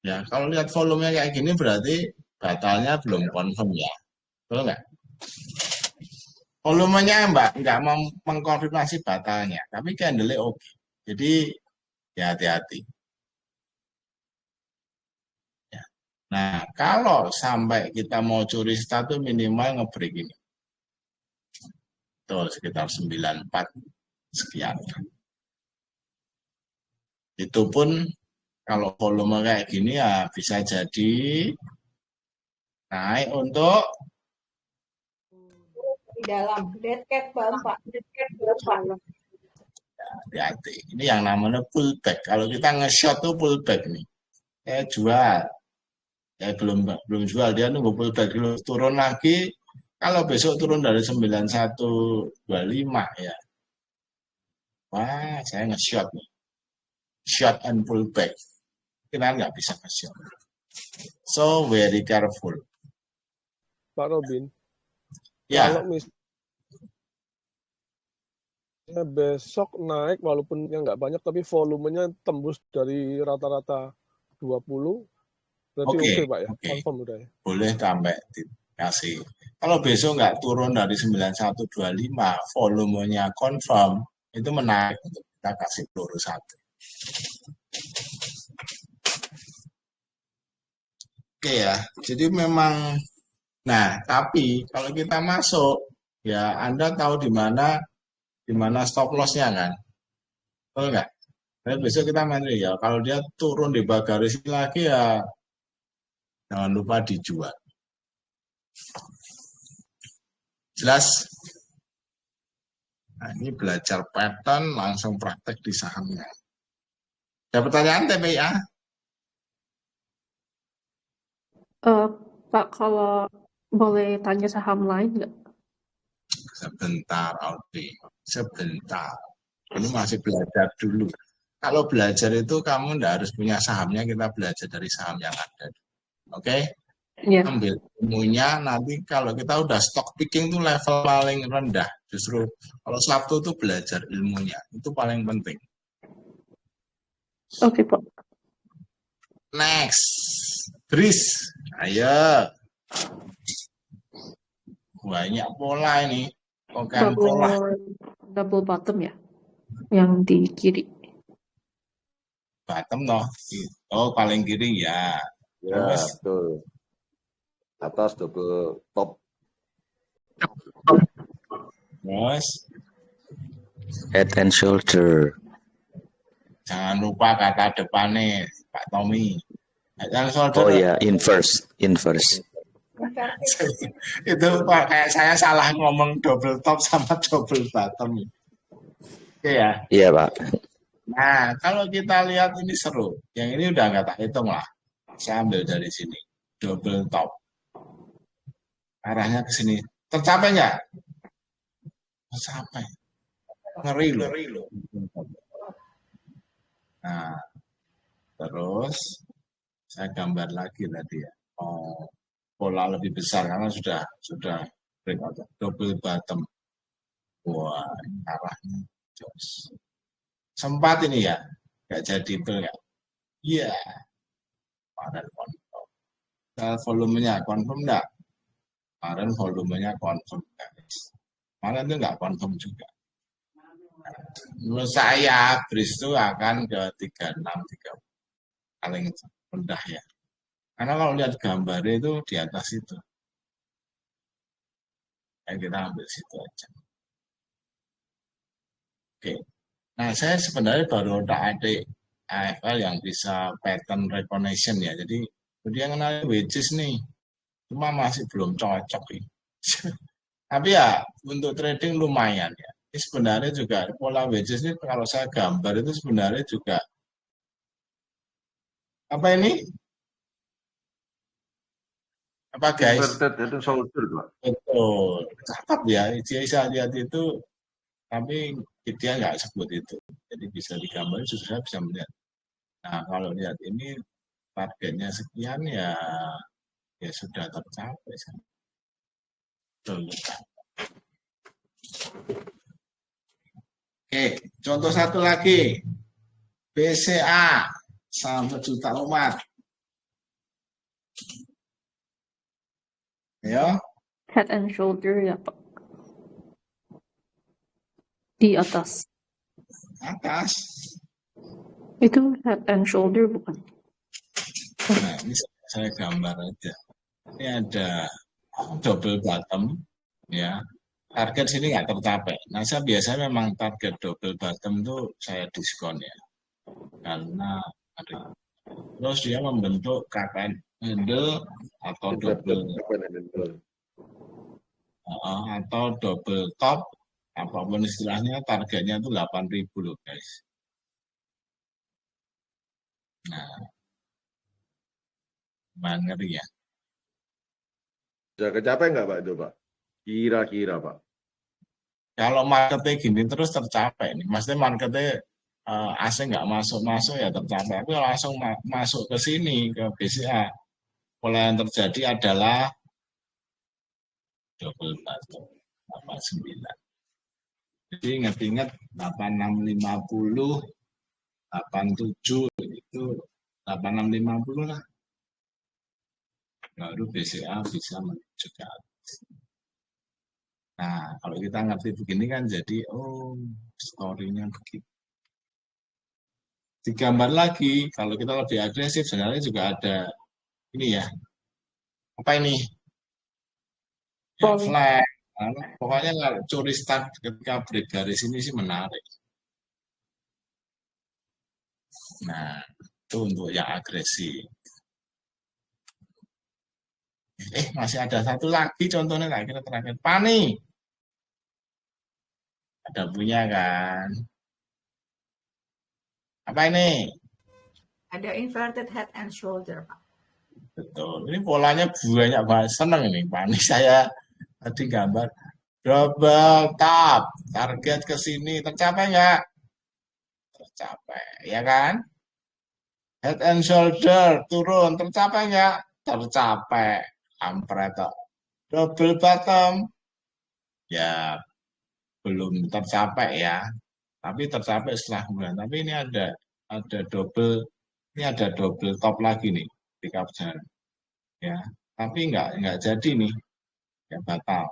Ya, kalau lihat volumenya kayak gini berarti batalnya belum confirm ya. Betul nggak? Volumenya Mbak nggak mau mengkonfirmasi batalnya, tapi candle oke. Jadi ya hati-hati. Ya. Nah, kalau sampai kita mau curi satu minimal nge-break ini. Tuh, sekitar 94 sekian. Itu pun kalau volume kayak gini ya bisa jadi naik untuk Di dalam dead cat bang, Pak. Dead cat bang. hati-hati. Ini yang namanya pullback. Kalau kita nge-short tuh pullback nih. Jual. Belum jual, dia nunggu pullback dulu, turun lagi. Kalau besok turun dari 9125 ya. Wah, saya nge-short nih. Short and pullback. Kita nggak bisa nge-short. So, very careful. Pak Robin, Ya, kalau misalnya besok naik walaupun yang nggak banyak tapi volumenya tembus dari rata-rata 20, berarti oke Pak ya? oke. Confirm udah ya? Boleh sampai dikasih. Kalau besok nggak turun dari 9125, volumenya confirm, itu menarik untuk kita kasih peluru satu. Oke ya, jadi memang, nah tapi kalau kita masuk, ya Anda tahu di mana stop loss-nya kan? Betul nggak? Jadi besok kita main ya, kalau dia turun di bawah garis ini lagi ya, jangan lupa dijual. Jelas? Nah, ini belajar pattern, langsung praktek di sahamnya. Ada pertanyaan TPA? Pak, kalau boleh tanya saham lain nggak? Sebentar, Aldi. Sebentar. Ini masih belajar dulu. Kalau belajar itu kamu tidak harus punya sahamnya, kita belajar dari saham yang ada. Oke? Ya. ambil ilmunya. Nanti kalau kita udah stock picking tuh level paling rendah. Justru kalau Sabtu tuh belajar ilmunya, itu paling penting. Oke, Pak. Next, Chris, ayo. Banyak pola ini, bukan pola. Double bottom ya, yang di kiri. Bottom toh. Oh, paling kiri ya. Ya, Terus betul. Atas double top. terus Head and shoulder. jangan lupa kata depannya Pak Tommy. Head and shoulder. Oh ya, inverse. Itu Pak, kayak saya salah ngomong double top sama double bottom. Oke ya. Iya, Pak. Nah, kalau kita lihat ini seru. Yang ini udah nggak tak hitung lah. Saya ambil dari sini. Double top. Arahnya ke sini. Tercapai nggak? Tercapai. Ngeri loh. Nah, terus saya gambar lagi tadi ya. Oh, pola lebih besar karena sudah breakout. Double bottom. Wah, ini arahnya jos. Sempat ini ya, nggak jadi itu ya. Iya. Kemarin confirm. Volumenya confirm nggak? Kemarin volumenya confirm guys. Kemarin itu nggak confirm juga. Menurut saya BRIS itu akan ke 3630 paling rendah ya. Karena kalau lihat gambarnya itu di atas itu. Ya kita ambil situ aja. Oke. Nah, saya sebenarnya baru otak-atik AFL yang bisa pattern recognition ya. Jadi dia kenal wedges nih. Cuma masih belum cocok nih. Tapi ya untuk trading lumayan ya. Ini sebenarnya juga pola wedges ini kalau saya gambar itu sebenarnya juga apa ini? Apa guys? Inverted head and shoulder, Pak. Betul. Cakep ya. Saya lihat itu, tapi dia nggak sebut itu. Jadi bisa digambar, justru saya bisa melihat. Nah, kalau lihat ini targetnya sekian ya sudah tercapai. Betul. Oke, contoh satu lagi. BCA saham sejuta umat. Ya. Head and shoulder ya, Pak. Di atas. Atas. Itu head and shoulder bukan? Nah, ini saya gambar aja. Ini ada double bottom, ya. Target sini nggak tercapai. Nah, saya biasanya memang target double bottom itu saya diskon ya. Karena ada. Terus dia membentuk KKN handle atau double top, apapun istilahnya, targetnya itu 8.000 loh guys. Nah, ngeri ya. Sudah kecapai nggak Pak itu Pak? Kira-kira Pak. Kalau marketnya gini terus tercapai nih. Maksudnya marketnya asing nggak masuk ya tercapai. Tapi kalau langsung masuk ke sini, ke BCA, pola yang terjadi adalah double bottom 89. Jadi ingat-ingat 8650, 87 itu 8650 lah. Baru BCA bisa menuju ke atas. Nah, kalau kita ngerti begini kan jadi, oh, story-nya begitu. Digambar lagi, kalau kita lebih agresif, sebenarnya juga ada ini ya. Apa ini? Ya, flag. Pokoknya kalau curi start ketika break garis ini sih menarik. Nah, itu untuk yang agresif. Masih ada satu lagi contohnya terakhir. Pani. Ada punya kan? Apa ini? Ada inverted head and shoulder, Pak. Betul. Ini polanya banyak banget. Seneng ini, Pani. Saya tadi gambar. Double top. Target ke sini. Tercapai nggak? Tercapai. Ya kan? Head and shoulder. Turun. Tercapai nggak? Tercapai. Kampret tok. Double bottom ya belum tercapai ya, tapi tercapai setelah bulan. Tapi ini ada double, ini ada double top lagi nih di kapsul ya, tapi nggak jadi nih, ya batal,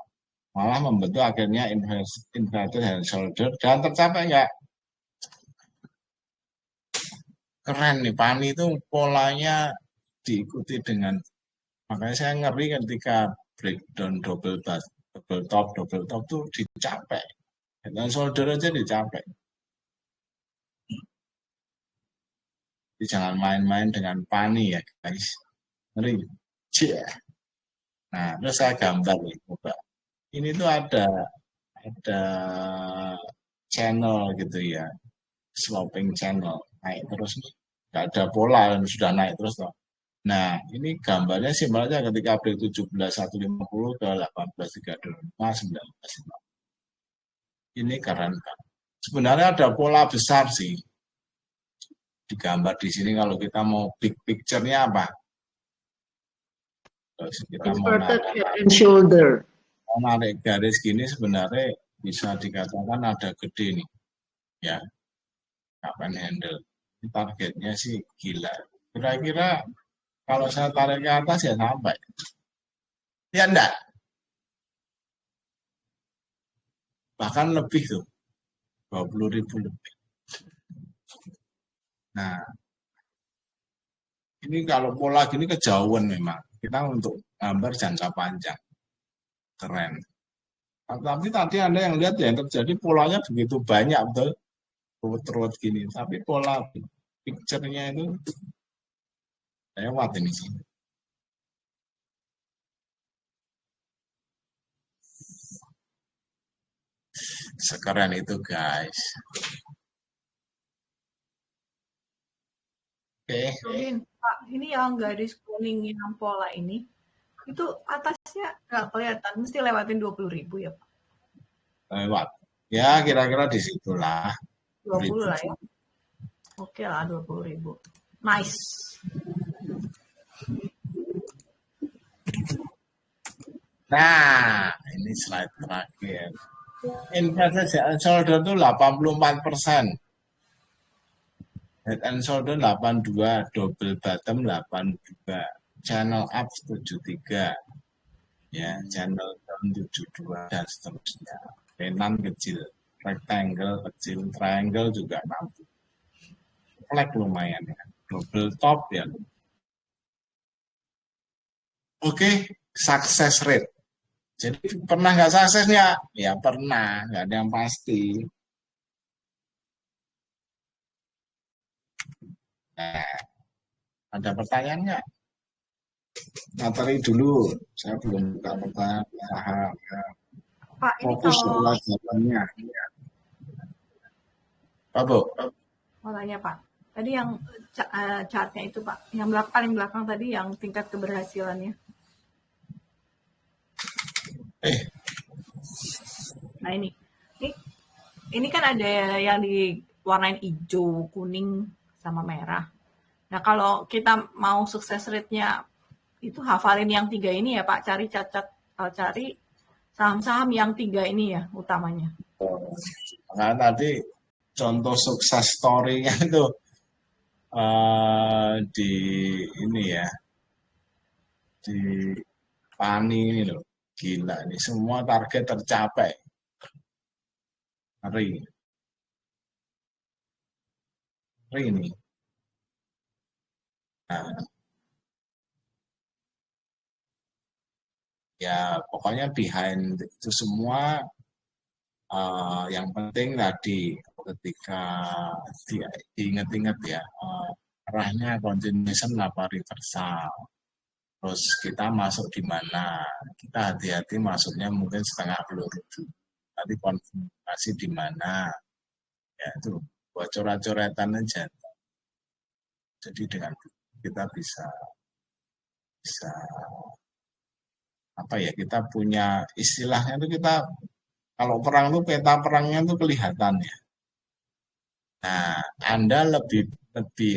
malah membentuk akhirnya inverted head and shoulder dan tercapai nggak. Keren nih Pani itu polanya diikuti dengan, makanya saya ngeri ketika breakdown double top tuh dicapai, head and shoulder aja dicapai. Jadi jangan main-main dengan Pani ya guys, ngeri. Nah terus saya gambar nih, coba ini tuh ada channel gitu ya, sloping channel, naik terus nih, nggak ada pola dan sudah naik terus toh. Nah ini gambarnya simbolnya ketika break 17.150 ke 18.325 19. Ini keren kan, sebenarnya ada pola besar sih digambar di sini. Kalau kita mau big picture-nya apa, kalau kita mau Inverted head and shoulder. narik garis gini sebenarnya bisa dikatakan ada gede nih ya, cup and handle. Ini targetnya sih gila, kira-kira kalau saya tarik ke atas ya sampai ya enggak, bahkan lebih tuh 20.000 lebih. Nah ini kalau pola gini kejauhan memang, kita untuk gambar jangka panjang keren. Tapi tadi Anda yang lihat ya, yang terjadi polanya begitu banyak betul, ruwet gini, tapi pola picture-nya itu lewat ini sih. Sekeren itu guys. Oke. Robin, Pak, ini yang garis kuning yang pola ini, itu atasnya nggak kelihatan, mesti lewatin 20.000 ya Pak? Lewat. Ya kira-kira di situlah. 20 lah ya. Oke lah 20.000. Nice. Nah, ini slide terakhir. Inverted head and shoulder itu 84%. Head and shoulder 82, double bottom 82, channel up 73, ya, channel down 72 dan seterusnya. Penan kecil, rectangle kecil, triangle juga 60. Flag lumayan ya, double top ya. Oke, success rate. Jadi pernah nggak suksesnya? Ya pernah, nggak ada yang pasti. Nah, ada pertanyaan nggak? Materi dulu, saya belum buka pertanyaan. Pak, ini Fokus kalau jawabannya. Pak Bu? mau tanya Pak, tadi yang chartnya itu Pak, yang paling belakang tadi yang tingkat keberhasilannya. Nah ini kan ada yang diwarnain hijau, kuning, sama merah. Nah kalau kita mau sukses rate-nya itu hafalin yang 3 ini ya Pak, cari saham-saham yang 3 ini ya utamanya. Nah tadi contoh sukses story-nya itu di ini ya, di Pani ini loh, gila nih, semua target tercapai. Ngeri ini. Nah, ya pokoknya behind itu semua yang penting tadi ketika diingat-ingat ya, arahnya continuation apa reversal, terus kita masuk di mana, kita hati-hati masuknya mungkin setengah peluru, tadi konfirmasi di mana, ya itu buat coret-coretan aja. Jadi dengan kita bisa apa ya, kita punya istilahnya itu, kita kalau perang itu peta perangnya itu kelihatan ya. Nah, Anda lebih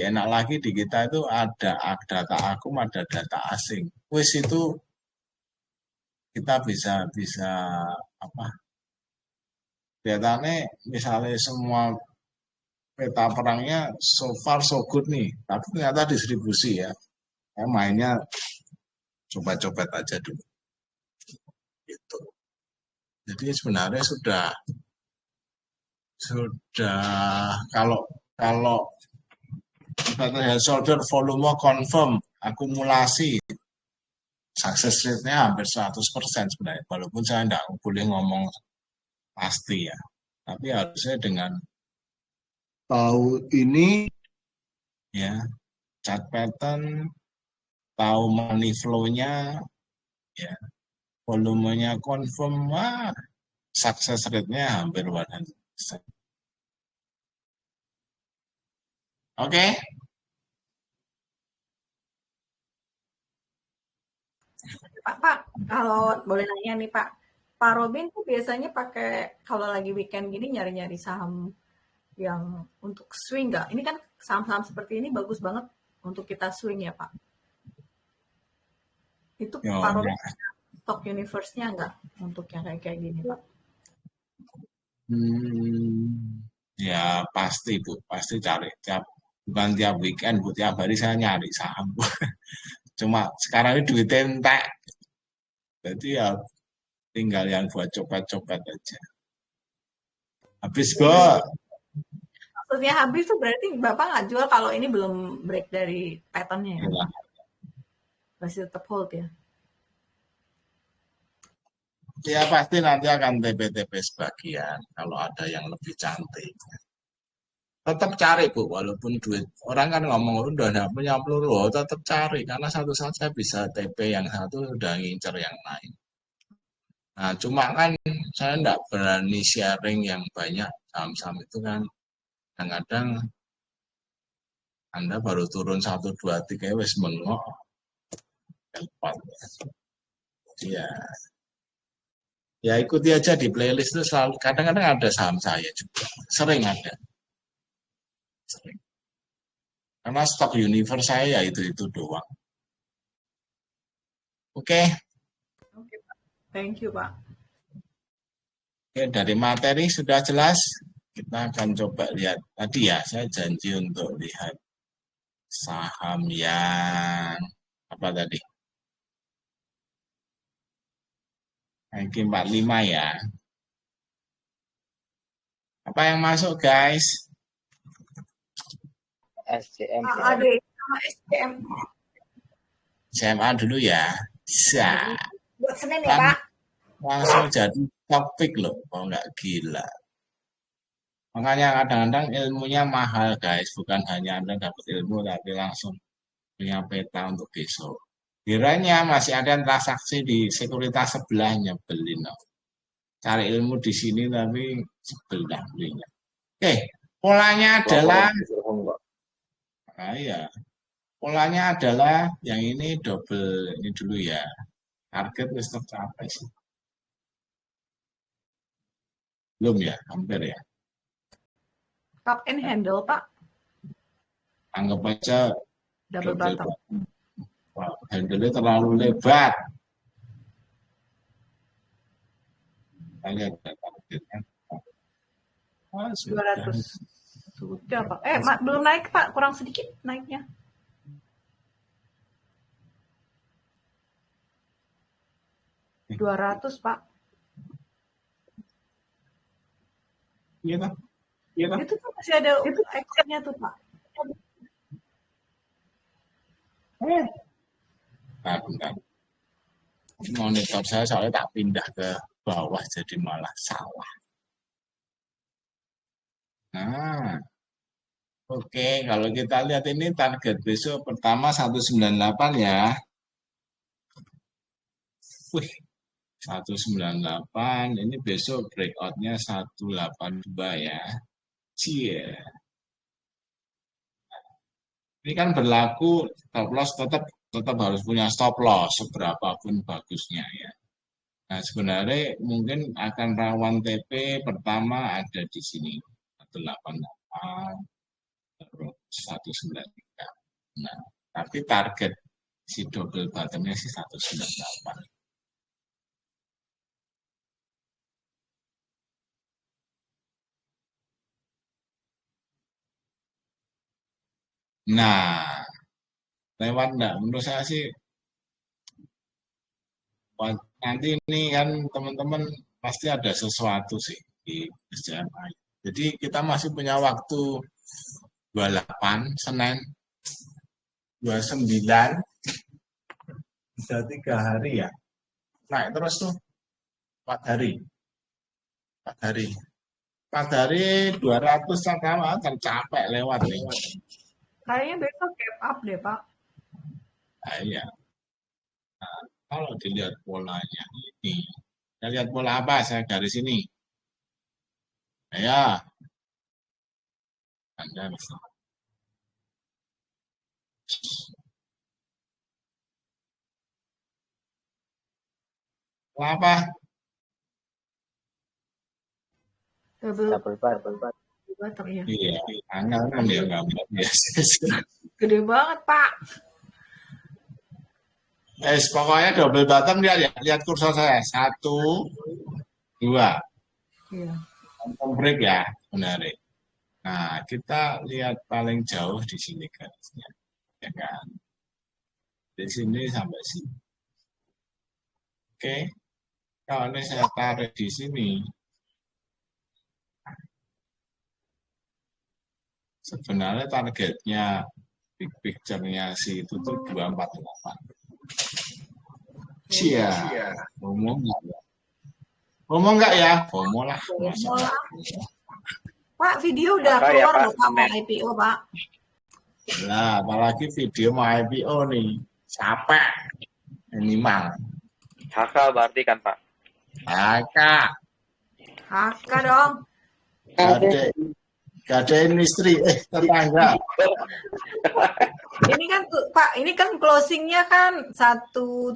enak lagi di kita itu ada data akum, ada data asing. Wis itu kita bisa apa? Kelihatannya misalnya semua peta perangnya so far so good nih, tapi ternyata distribusi ya. Mainnya coba-coba aja dulu. Gitu. Jadi sebenarnya sudah kalau head shoulder volume confirm akumulasi success rate-nya hampir 100% sebenarnya, walaupun saya tidak boleh ngomong pasti ya, tapi harusnya dengan tahu ini ya, chart pattern, tahu money flow-nya ya, volumenya confirm, wah, success rate-nya hampir 100%. Oke. Pak, kalau boleh nanya nih Pak Robin tuh biasanya pakai kalau lagi weekend gini nyari-nyari saham yang untuk swing nggak? Ini kan saham-saham seperti ini bagus banget untuk kita swing ya Pak. Itu Pak Robin stock universe-nya nggak untuk yang kayak gini Pak? Ya pasti Bu, pasti cari bukan tiap weekend Bu, tiap hari saya nyari saham. Cuma sekarang ini duitnya entek. Jadi ya tinggal yang buat copet-copet aja. Habis kok. Maksudnya habis tuh berarti Bapak nggak jual kalau ini belum break dari pattern-nya ya? Masih tetap hold ya? Ya pasti nanti akan TP-TP sebagian kalau ada yang lebih cantik. Tetap cari Bu, walaupun duit orang kan ngomong udah nggak punya peluru, tetap cari karena satu saat saya bisa TP yang satu udah ngincer yang lain. Nah cuma kan saya nggak berani sharing yang banyak saham-saham itu kan kadang-kadang Anda baru turun 1, 2, 3 wes bengok. Ya ikuti aja di playlist itu selalu kadang-kadang ada saham saya juga, sering ada. Sering. Karena stok universe saya ya itu doang. Oke. Oke Pak. Thank you Pak. Oke, dari materi sudah jelas. Kita akan coba lihat. Tadi ya, saya janji untuk lihat saham yang apa tadi? IG45 ya. Apa yang masuk guys? SCM. Ada sama SCM. CMA dulu ya. Bisa. Buat Senin ya Pak. Langsung jadi topik loh, kalau nggak gila. Makanya kadang-kadang ilmunya mahal guys, bukan hanya Anda dapat ilmu tapi langsung punya peta untuk besok. Kiranya masih ada transaksi di sekuritas sebelahnya beli no. Cari ilmu di sini tapi sebelah belinya. Oke, polanya adalah ya. Polanya adalah yang ini double ini dulu ya. Target wis tercapai sih. Belum ya, hampir ya. Cup and handle Pak. Anggap aja double bottom. Handle-nya terlalu lebar. Hanya targetnya 200. Sudah Pak. Belum naik Pak, kurang sedikit naiknya. $200 Pak. Iya kan? Iya kan? Itu tuh masih ada actionnya tuh Pak. Bentar. Monitor saya soalnya tak pindah ke bawah jadi malah salah. Nah, oke, kalau kita lihat ini target besok pertama 198 ya. Wih, 198, ini besok breakout-nya 182 ya. Cie. Ini kan berlaku stop loss tetap harus punya stop loss seberapapun bagusnya ya. Nah sebenarnya mungkin akan rawan TP pertama ada di sini 188 terus 193. Nah tapi target si double bottomnya sih 198. Nah, lewat enggak? Menurut saya sih nanti ini kan teman-teman pasti ada sesuatu sih di SCMA. Jadi kita masih punya waktu 28 Senin 29 bisa 3 hari ya. Naik terus tuh 4 hari. 4 hari. 4 hari 200 sama kan capek lewat nih. Kayaknya besok gap up deh, Pak. Nah, iya. Nah, kalau dilihat polanya ini, kita lihat pola apa? Saya garis ini. Nah, ya, Anda bisa. Pola apa? Double bottom ya. Iya, angel kan dia gambar biasa. Gede banget, Pak. Pokoknya double bottom lihat kursor saya. 1, 2. Iya. Break ya, menarik. Nah, kita lihat paling jauh di sini garisnya. Ya kan? Di sini sampai sini. Oke. Kalau ini saya tarik di sini, sebenarnya targetnya big picture-nya si itu tuh 248. Cia, ngomong nggak ya? Ngomong nggak ya? Ngomong lah. Pak, video udah keluar loh Pak mau IPO, Pak. Nah, apalagi video mau IPO nih. Capek. Minimal. HK berarti kan, Pak? HK dong. Gadein istri, tetangga. Ini kan Pak, ini kan closingnya kan 178.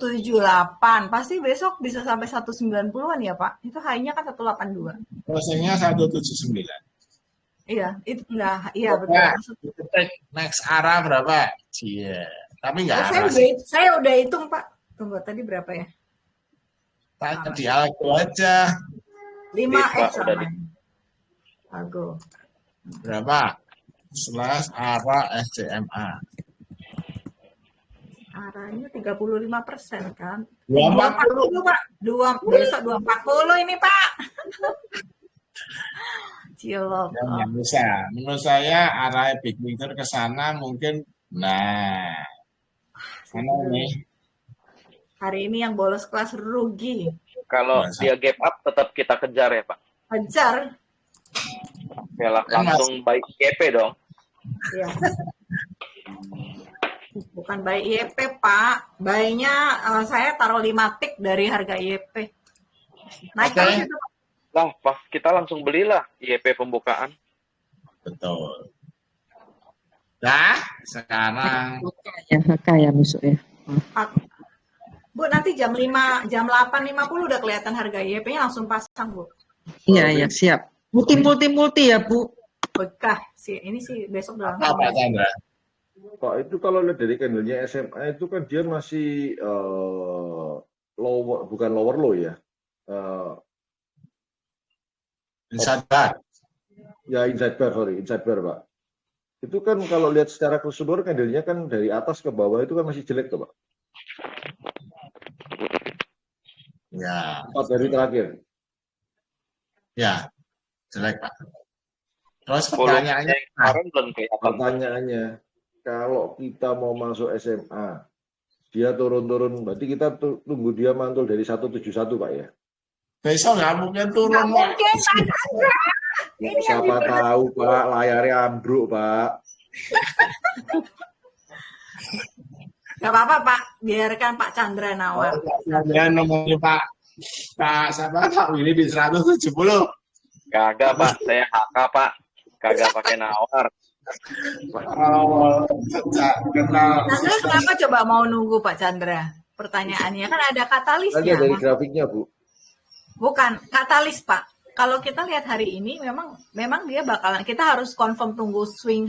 Pasti besok bisa sampai 190-an ya Pak? Itu high-nya kan 182. Closingnya 179. Iya, itu enggak. Iya betul. Next arah berapa? Iya. Tapi enggak arah. Saya udah hitung Pak. Tunggu tadi berapa ya? Tanya di Algo aja. 5x sama. Algo. Berapa? Slash arah SCMA. Arahnya 35% kan? 240 Pak. Besok 240 ini Pak. Cilok. Ya, bisa. Menurut saya arah big picture ke sana mungkin. Nah, mana nih? Hari ini yang bolos kelas rugi. Kalau dia gap up tetap kita kejar ya Pak? Kejar. Yalah, langsung baik YP dong. Iya. Bukan buy YP Pak. Buy-nya saya taruh 5 tik dari harga YP. Naik terus itu Pak. Lah, pas kita langsung belilah YP pembukaan. Betul. Nah, sekarang HK ya besok ya. Bu, nanti jam 8.50 udah kelihatan harga YP-nya langsung pasang, Bu. Iya, ya, siap. Multi ya, Bu. Bekah sih. Ini sih besok udah apa Chandra? Pak, itu kalau lihat dari candle-nya SMA itu kan dia masih lower, bukan lower low ya. Inside bar. Ya, inside bar, Pak. Itu kan kalau lihat secara keseluruhan candle-nya kan dari atas ke bawah itu kan masih jelek tuh, Pak. Ya. 4 hari terakhir. Ya, jelek Pak. Terus pertanyaannya, kalau kita mau masuk SMA, dia turun-turun, berarti kita tunggu dia mantul dari 171 Pak ya? Besok nggak mungkin turun. Nggak mungkin, Pak. Siapa tahu Pak, layarnya ambruk Pak. Gak apa-apa Pak, biarkan Pak Chandra nawar. Ya nomornya Pak siapa Pak Willy di 170. Kagak Pak, saya HK Pak. Kagak pakai nawar. Chandra kenapa coba mau nunggu Pak Chandra? Pertanyaannya kan ada katalisnya. Ada dari grafiknya Bu. Bukan katalis Pak. Kalau kita lihat hari ini memang dia bakalan, kita harus confirm tunggu swing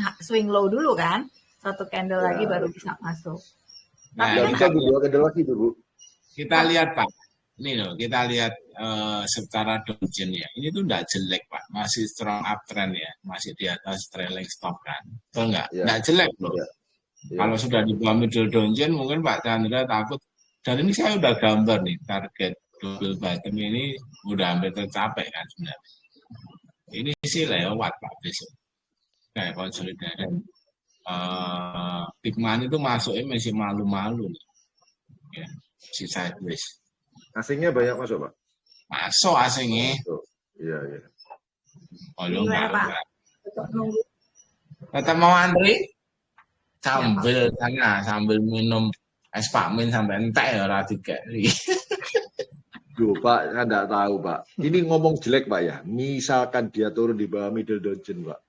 low dulu kan. Satu candle lagi baru bisa masuk. Nah, tapi kita dua candle lagi Bu. Kita lihat Pak. Ini loh, kita lihat secara downtrend ya. Ini tuh enggak jelek, Pak. Masih strong uptrend ya. Masih di atas trailing stop kan. Betul nggak? Ya, Nggak jelek loh. ya, ya. Kalau sudah di bawah middle downtrend, mungkin Pak Chandra takut. Dan ini saya udah gambar nih, target double bottom ini udah hampir tercapai kan sebenarnya. Ini sih lewat Pak besok. Kayak konsolidasi. Big Money itu masuknya masih malu-malu nih. Ya, si sideways. Asingnya banyak masuk, Pak? Masuk asingnya. Masuk. Iya, iya. Oh, lu Gimana, Pak? enggak. Tetap nunggu. Tetap mau antri? Sambil minum es Pakmin sampai entek ya ora dikeri. Duh, Pak, saya enggak tahu, Pak. Ini ngomong jelek, Pak ya. Misalkan dia turun di bawah middle downtrend, Pak.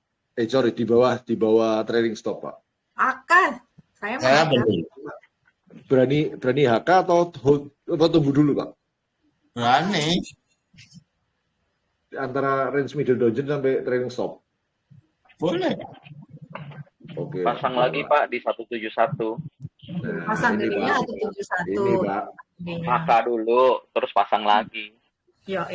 Sorry, di bawah trailing stop, Pak. Akan. Saya Saya mau beli. Berani HK atau tunggu dulu, Pak? Berani. Antara range middle downtrend sampai trailing stop. Boleh. Oke. Pasang lagi Pak di 171. Nah, pasang ini, dirinya Pak. atau 71. Ini, Pak. Maka dulu terus pasang lagi. Yo,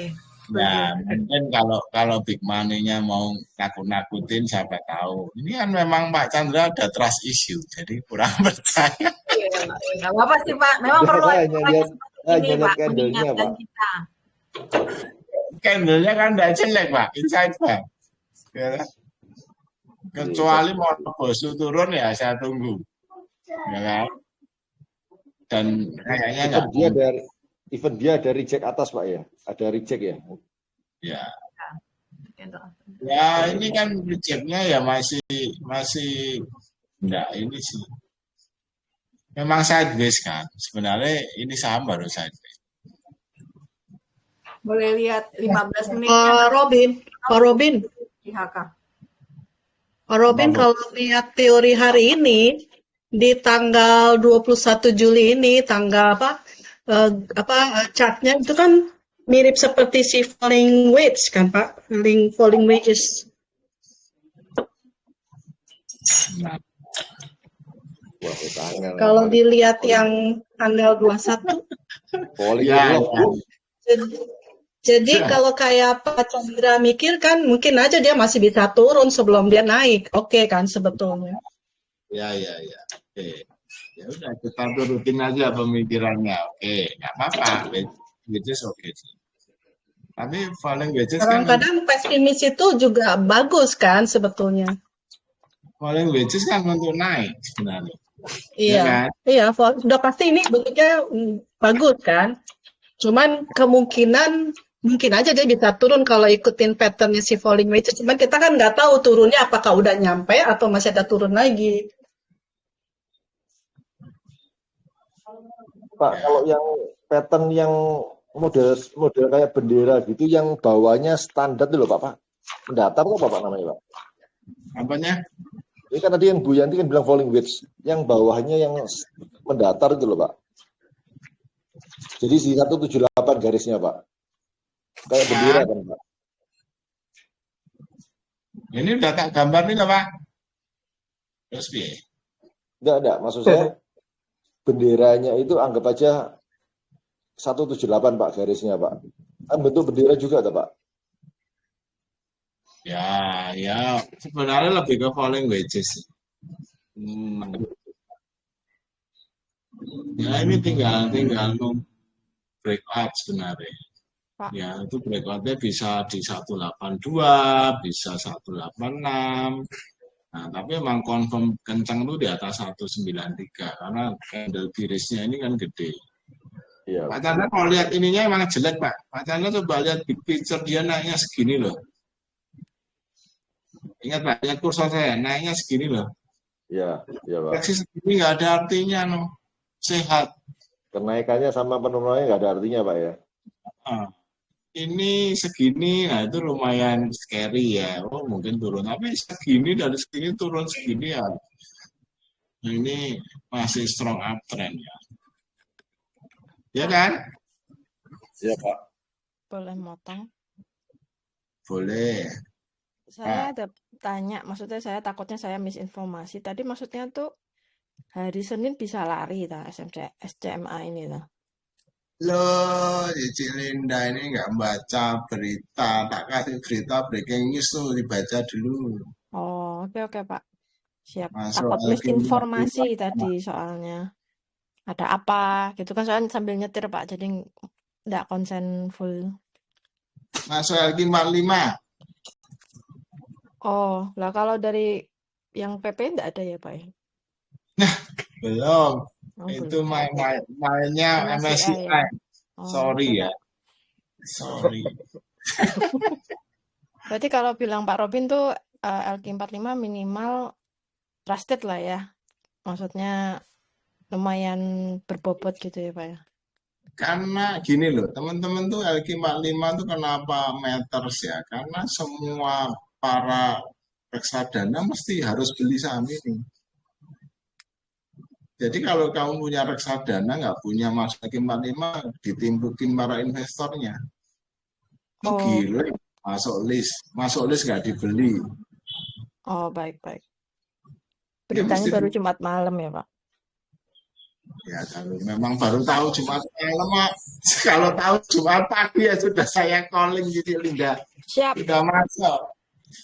Nah, mungkin kalau big money-nya mau nakut-nakutin siapa tahu. Ini kan memang Pak Chandra ada trust issue, jadi kurang percaya. Iya, nggak apa-apa sih Pak. Memang Ya, perlu saya ada hanya orang lihat- seperti hanya ini lihat Pak, candle-nya, mengingatkan Pak. kita. Candle-nya kan tidak jelek Pak, inside Pak. Ya, kan? Kecuali mau bosu turun ya saya tunggu. Ya kan? Dan kayaknya enggak. Even dia ada reject atas, Pak ya. Ada reject ya. Ya. Ya ini kan rejectnya ya masih enggak ini sih. Memang sideways kan. Sebenarnya ini saham baru sideways. Boleh lihat 15 menit. Pak Robin, IHK. Pak Robin kalau lihat teori hari ini di tanggal 21 Juli ini tanggal chartnya itu kan mirip seperti si falling wedge kan Pak, falling wedges. Nah. Kalau dilihat yang tanggal 21 ya. Jadi kalau kayak Pak Chandra mikir kan mungkin aja dia masih bisa turun sebelum dia naik. Oke kan sebetulnya. Ya. Oke. Ya udah kita turutin aja pemikirannya. Oke, nggak apa-apa. Wedges oke sih. Tapi falling wedges kan Kadang-kadang pesimis itu juga bagus kan sebetulnya. falling wedges kan untuk naik sebenarnya. Iya, kan? iya, udah pasti ini bentuknya bagus kan. Cuman kemungkinan mungkin aja dia bisa turun kalau ikutin patternnya si falling wedges. Cuman kita kan nggak tahu turunnya apakah udah nyampe atau masih ada turun lagi. Pak, kalau yang pattern yang model kayak bendera gitu, yang bawahnya standar itu loh Pak. Mendatar apa Pak namanya Pak? Apanya? Ini kan tadi yang Bu Yanti kan bilang falling wedge, yang bawahnya yang mendatar itu loh Pak. Jadi di 178 garisnya Pak. Kayak bendera kan Pak. Ini udah tak gambar nih loh Pak. Terus piye? Enggak, maksud saya benderanya itu anggap aja 178 Pak garisnya Pak. Kan bentuk bendera juga tuh Pak. Ya, sebenarnya lebih ke falling wedges. Ya ini tinggal breakout sebenarnya. Pak. Ya itu breakoutnya bisa di 182, bisa 186. Nah tapi emang confirm kencang itu di atas 193 karena candle birisnya ini kan gede. Iya. Pak Chandra kalau lihat ininya emang jelek Pak. Pak Chandra coba lihat big picture dia naiknya segini loh. Ingat Pak, lihat kursor saya naiknya segini loh. Iya Pak. Koreksi segini nggak ada artinya no. Sehat. Kenaikannya sama penurunannya nggak ada artinya Pak ya. Ini segini, nah itu lumayan scary ya. Oh mungkin turun, tapi segini dari segini turun segini ya. Nah, ini masih strong uptrend ya. Ya kan? Iya Pak. Boleh motong? Boleh. Saya ada tanya, maksudnya saya takutnya saya misinformasi. Tadi maksudnya tuh hari Senin bisa lari ta SCMA ini ta. Loh, Cici Linda ini nggak baca berita. Tak kasih berita breaking news tuh dibaca dulu. Oh, oke Pak. Siap. Masuk Takut lagi misinformasi tadi soalnya. Ada apa gitu kan soalnya sambil nyetir Pak, jadi nggak konsen full. Masuk lagi 45. Oh, lah kalau dari yang PP nggak ada ya Pak ya? Belum. Oh, Itu belum. mainnya MSCI ya. MSCI. Oh, Sorry oke ya. Pak. Sorry. Berarti kalau bilang Pak Robin tuh LQ45 minimal trusted lah ya. Maksudnya lumayan berbobot gitu ya Pak ya. Karena gini loh, teman-teman tuh LQ45 tuh kenapa matters ya? Karena semua para reksadana mesti harus beli saham ini. Jadi kalau kamu punya reksadana, nggak punya masuk LQ45, ditimbukin para investornya. Itu Oh, gila, masuk list nggak dibeli. oh baik. Ya Beritanya mesti baru Jumat malam ya Pak. ya kalau memang baru tahu Jumat malam, kalau tahu Jumat pagi ya sudah saya calling Cici Linda. Siap. Sudah masuk.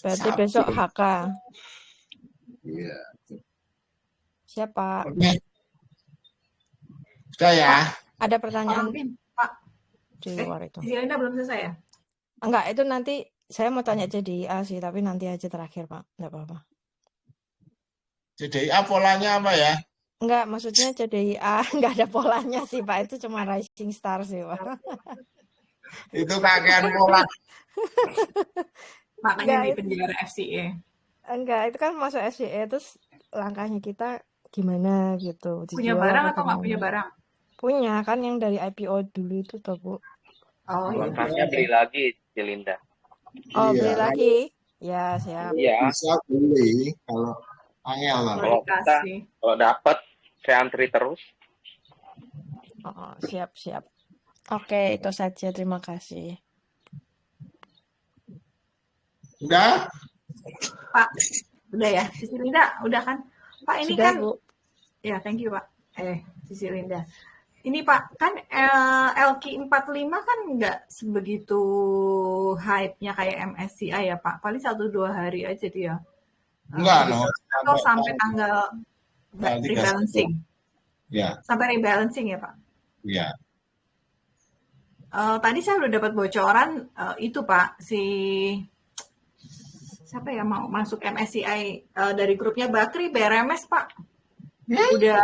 Berarti Sabtu. besok HK. Iya. Siap Pak. Oke. Sudah ya. Ada Pak pertanyaan Robin, Pak. di luar itu. Cici Linda belum selesai ya? Enggak, itu nanti saya mau tanya JDIA sih, tapi nanti aja terakhir Pak. Enggak apa-apa. JDIA polanya apa ya? Enggak, maksudnya JDIA enggak ada polanya sih Pak. Itu cuma rising star sih Pak. Itu kakean pola. Makanya Enggak, di penjara FCA. enggak, itu kan masuk FCA terus langkahnya kita gimana gitu. Punya Dijual barang apa atau nggak punya gimana? barang? Punya kan yang dari IPO dulu itu toh Bu. Oh iya. Langkahnya beli lagi, Cilinda. Oh, Iya. beli lagi? Ya, siap. Iya. Bisa beli kalau angel lah. Kalau kita kalau dapat saya antri terus. Oh, siap. Oke, itu saja. Terima kasih. Udah? Pak, udah ya? Cici Linda, udah kan? Pak, ini Sudah, kan... Bu. Ya, thank you, Pak. Cici Linda. Ini, Pak, kan LQ45 kan nggak sebegitu hype-nya kayak MSCI ya, Pak? Paling 1-2 hari aja dia. Enggak, no. Atau sampai tanggal rebalancing. Ya. Sampai rebalancing ya, Pak? Iya. Tadi saya udah dapat bocoran itu Pak, siapa ya mau masuk MSCI dari grupnya Bakri BRMS Pak. Udah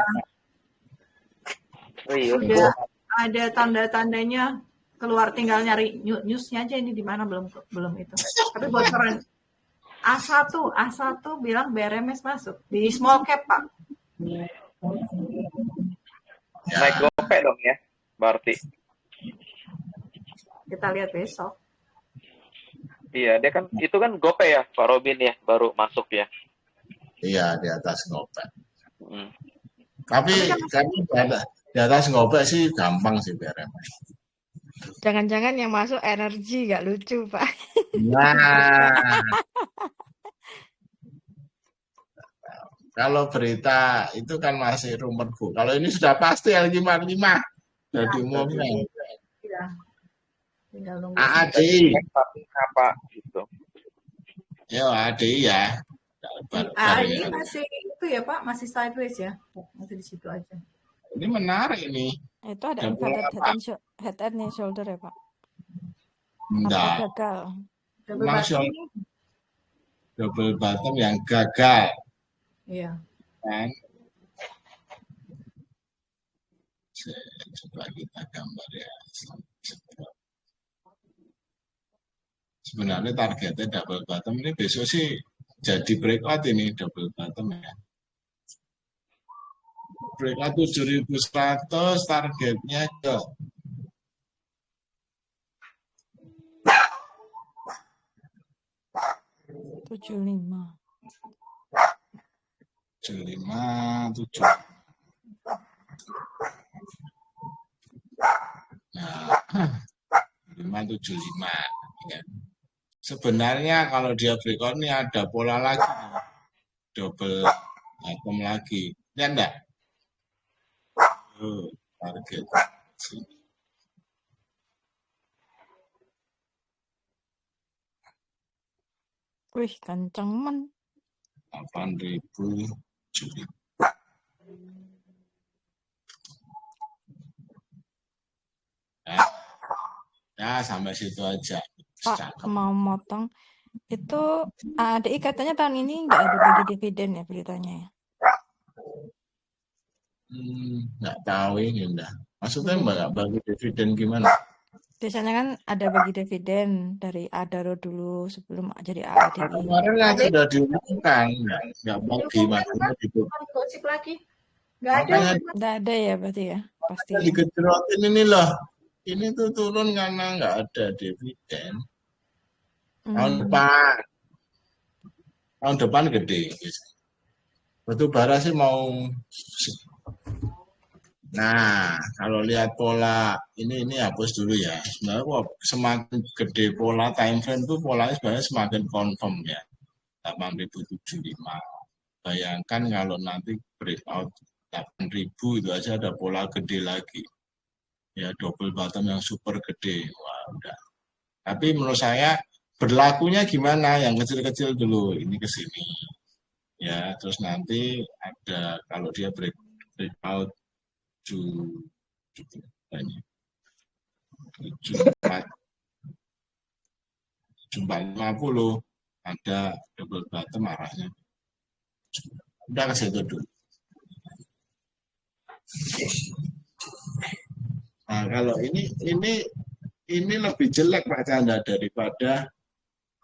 ada tanda-tandanya keluar, tinggal nyari newsnya aja ini di mana belum itu. Tapi bocoran A1 bilang BRMS masuk di small cap Pak. Naik gopek dong ya, berarti. Kita lihat besok. Iya, dia kan itu kan gope ya, Pak Robin ya, baru masuk ya. Iya, di atas ngopek. Tapi di atas ngopek sih gampang sih BRMS. Jangan-jangan yang masuk energi gak lucu, Pak. Nah. Kalau berita itu kan masih rumor Bu. Kalau ini sudah pasti LQ45 sudah diumumkan. Iya. Tinggal nunggu. AADI. Apa gitu. Ya, AADI ya. AADI masih itu ya Pak, masih sideways ya. Masih di situ aja. Ini menarik ini. Itu ada inverted head and shoulder ya Pak? Enggak. Apa gagal? Double bottom yang gagal. Iya. Kan? Coba kita gambar ya. Sebenarnya targetnya double bottom ini besok sih jadi breakout ini double bottom ya. Breakout 7.100 targetnya ke 75. 75, 7. Nah, 575 ya. Sebenarnya kalau dia breakout ini ada pola lagi, double bottom lagi, ya enggak? Target sini. Wih, kenceng men. 8.000 Juli. Ya, sampai situ aja. Pak, Cakep. mau motong. Itu ADI katanya tahun ini nggak ada bagi dividen ya beritanya ya? Nggak tahu ini udah. Maksudnya Belum. nggak bagi dividen gimana? Biasanya kan ada bagi dividen dari Adaro dulu sebelum jadi ADI. Kemarin kan Ada sudah diumumkan, nggak bagi, makanya gitu. gosip lagi. Nggak ada. Makanya Nggak ada ya berarti ya? Pasti ya. dikecerotin ini loh. Ini tuh turun karena nggak ada dividen. Tahun depan gede. Batu bara sih mau. Nah, kalau lihat pola ini hapus dulu ya. Sebenarnya kok semakin gede pola time frame itu polanya sebenarnya semakin confirm ya. 8.075. Bayangkan kalau nanti breakout 8.000 itu aja ada pola gede lagi. Ya double bottom yang super gede. Wah, udah. Tapi menurut saya berlakunya gimana? Yang kecil-kecil dulu. Ini ke sini. Ya, terus nanti ada kalau dia breakout 7.450 ada double bottom arahnya. Udah ke situ dulu. Nah, kalau ini lebih jelek Pak Chandra daripada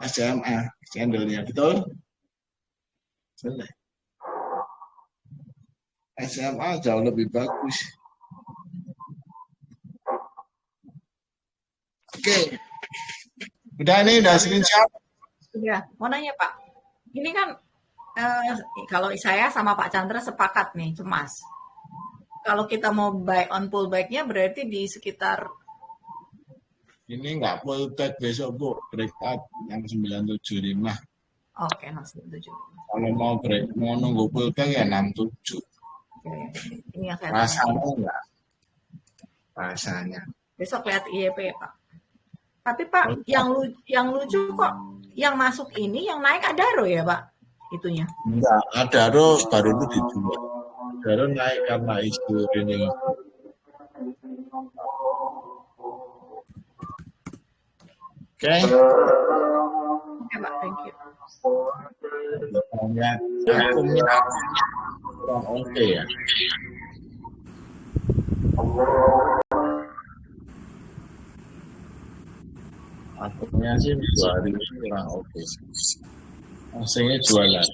SMA candlenya, betul? Jelek. SMA jauh lebih bagus. Oke. Udah screenshot. Udah, mau nanya Pak. Ini kan kalau saya sama Pak Chandra sepakat nih, cemas. Kalau kita mau buy on pullback-nya berarti di sekitar ini nggak pullback besok Bu, breakout yang 975. Oke, 975. Kalau mau nunggu pullback ya 67. Oke. Ini yang saya rasanya enggak. Rasanya. Besok lihat IEP ya Pak. Tapi Pak, yang lucu kok yang masuk ini yang naik Adaro ya Pak? Itunya. Enggak, Adaro baru itu dijual. Adaro naik karena isu ini. Oke. Oke Pak, thank you. Akumnya kurang oke ya. Akumnya sih 2 hari kurang oke. Aslinya jualan.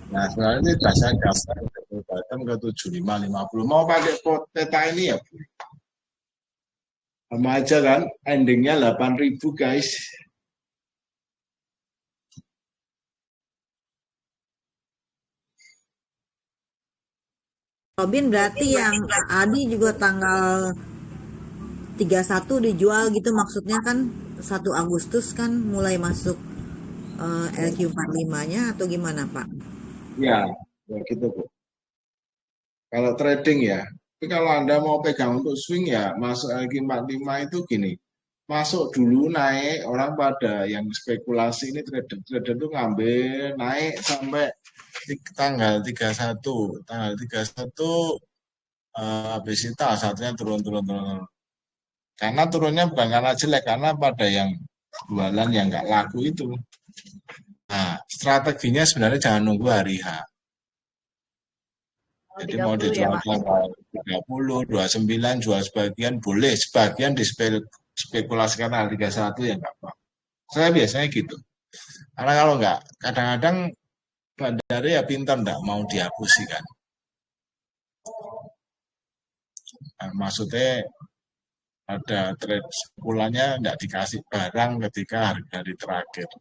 Nah, sebenarnya ini dasar gambar dari bottom ke 7550. Mau pakai peta ini ya, Bu? Sama aja kan, endingnya 8.000 guys. Robin berarti yang Adi juga tanggal 31 dijual gitu, maksudnya kan 1 Agustus kan mulai masuk LQ45-nya atau gimana Pak? Ya gitu Bu. Kalau trading ya, tapi kalau Anda mau pegang untuk swing ya, masuk LQ45 itu gini, masuk dulu naik, orang pada yang spekulasi ini trader itu ngambil naik sampai tanggal 31, habis itu satunya turun. Karena turunnya bukan karena jelek, karena pada yang jualan yang nggak laku itu. Nah, strateginya sebenarnya jangan nunggu hari H. Jadi mau dijual tanggal 30, 29, jual sebagian boleh, sebagian dispekulasikan tanggal 31 ya nggak apa. Saya biasanya gitu. Karena kalau nggak, kadang-kadang bandara ya pintar nggak mau dihapusikan. Nah, maksudnya ada trade sebulannya nggak dikasih barang ketika harga di terakhir.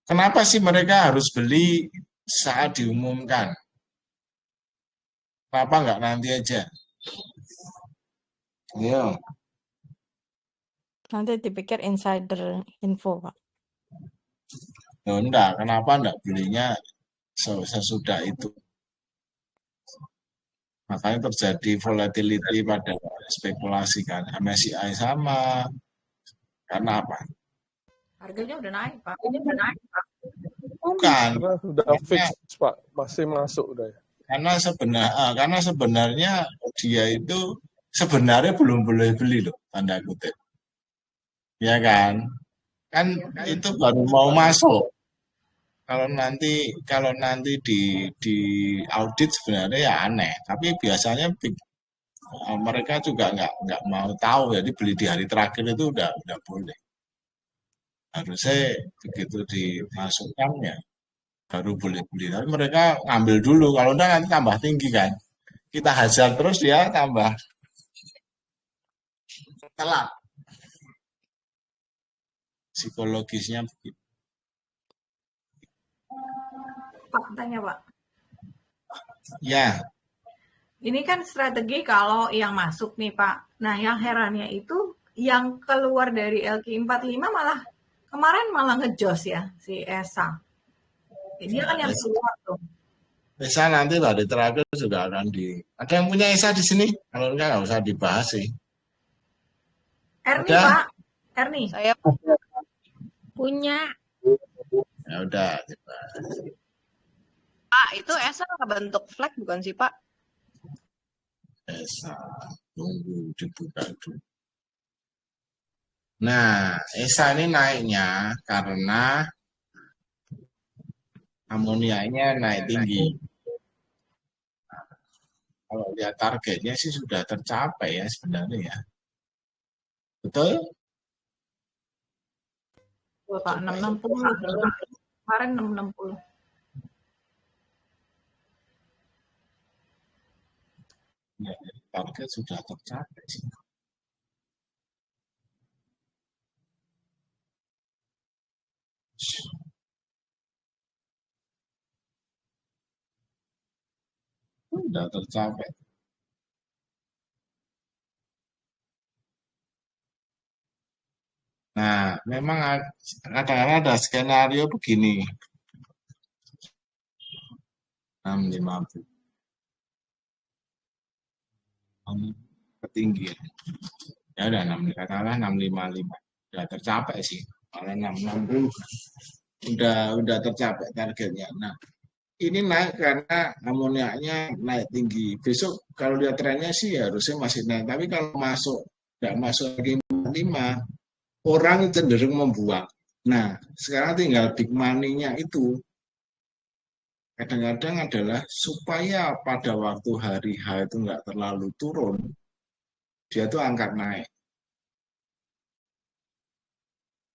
Kenapa sih mereka harus beli saat diumumkan? Kenapa nggak nanti aja? Iya. Nanti dipikir insider info, Pak. Ya enggak, kenapa enggak belinya sesudah itu? Makanya terjadi volatility pada spekulasi kan. MSCI sama. Karena apa? Harganya udah naik, Pak. Bukan. Karena sudah fix, Pak. Masih masuk udah ya. Karena sebenarnya dia itu sebenarnya belum boleh beli loh, tanda kutip. Ya kan? Kan itu baru mau masuk. Kalau nanti di audit sebenarnya ya aneh. Tapi biasanya mereka juga nggak mau tahu, jadi beli di hari terakhir itu udah boleh. Harusnya begitu dimasukkan ya baru boleh beli. Tapi mereka ngambil dulu, kalau enggak nanti tambah tinggi kan. Kita hajar terus dia tambah telat. Psikologisnya begitu. Pak, tanya Pak. Ya. Ini kan strategi kalau yang masuk nih Pak. Nah yang herannya itu yang keluar dari LQ45 malah kemarin malah ngejos ya si Esa. Ini kan yang keluar tuh. Esa nanti lah di terakhir juga akan ada yang punya Esa di sini? Kalau enggak nggak usah dibahas sih. Erni Pak, Erni. Saya punya. Ya udah. Pak, itu Esa nggak bentuk flag bukan sih Pak? Esa, tunggu dibuka dulu. Nah, Esa ini naiknya karena amoniaknya naik tinggi. Nah, kalau lihat targetnya sih sudah tercapai ya sebenarnya ya. Betul? Pak, 660. Kemarin 660. Ya, target sudah tercapai sih. Sudah tercapai. Nah, memang kadang-kadang ada skenario begini. 650. Ketinggian. Ya udah katakanlah 655. Sudah tercapai sih. Kalau 660 udah tercapai targetnya. Nah, ini naik karena amoniaknya naik tinggi. Besok kalau lihat trennya sih harusnya masih naik. Tapi kalau nggak masuk lagi 45, orang cenderung membuang. Nah, sekarang tinggal big money-nya itu kadang-kadang adalah supaya pada waktu hari H itu nggak terlalu turun, dia tuh angkat naik.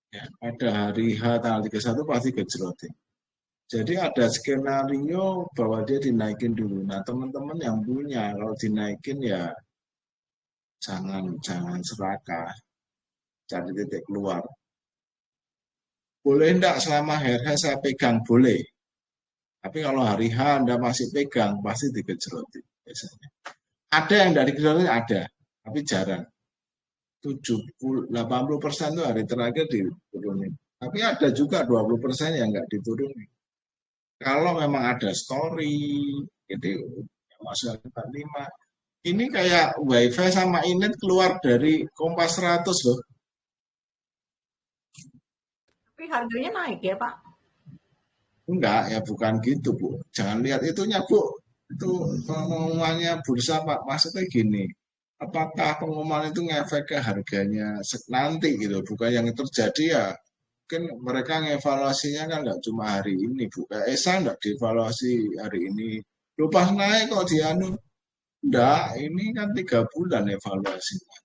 Ya, pada hari H tanggal 31 pasti gejrotin. Jadi ada skenario bahwa dia dinaikin dulu. Nah, teman-teman yang punya kalau dinaikin ya jangan serakah, cari titik keluar. Boleh enggak selama hari H saya pegang? Boleh. Tapi kalau hari H Anda masih pegang, pasti digejrotin biasanya. Ada yang dari digejrotin, ada, tapi jarang. 80% itu hari terakhir diturunin. Tapi ada juga 20% yang nggak diturunin. Kalau memang ada story, gitu, masuk 45. Ini kayak WiFi sama Inet keluar dari Kompas 100 loh. Tapi harganya naik ya Pak? Enggak, ya bukan gitu Bu. Jangan lihat itunya Bu. Itu pengumumannya bursa Pak. Maksudnya gini, apakah pengumuman itu ngefek ke harganya nanti gitu. Bukan yang terjadi ya. Mungkin mereka ngevaluasinya kan nggak cuma hari ini Bu. Kayak Esa nggak dievaluasi hari ini. Loh pas naik kok dianu. Enggak, ini kan 3 bulan evaluasinya.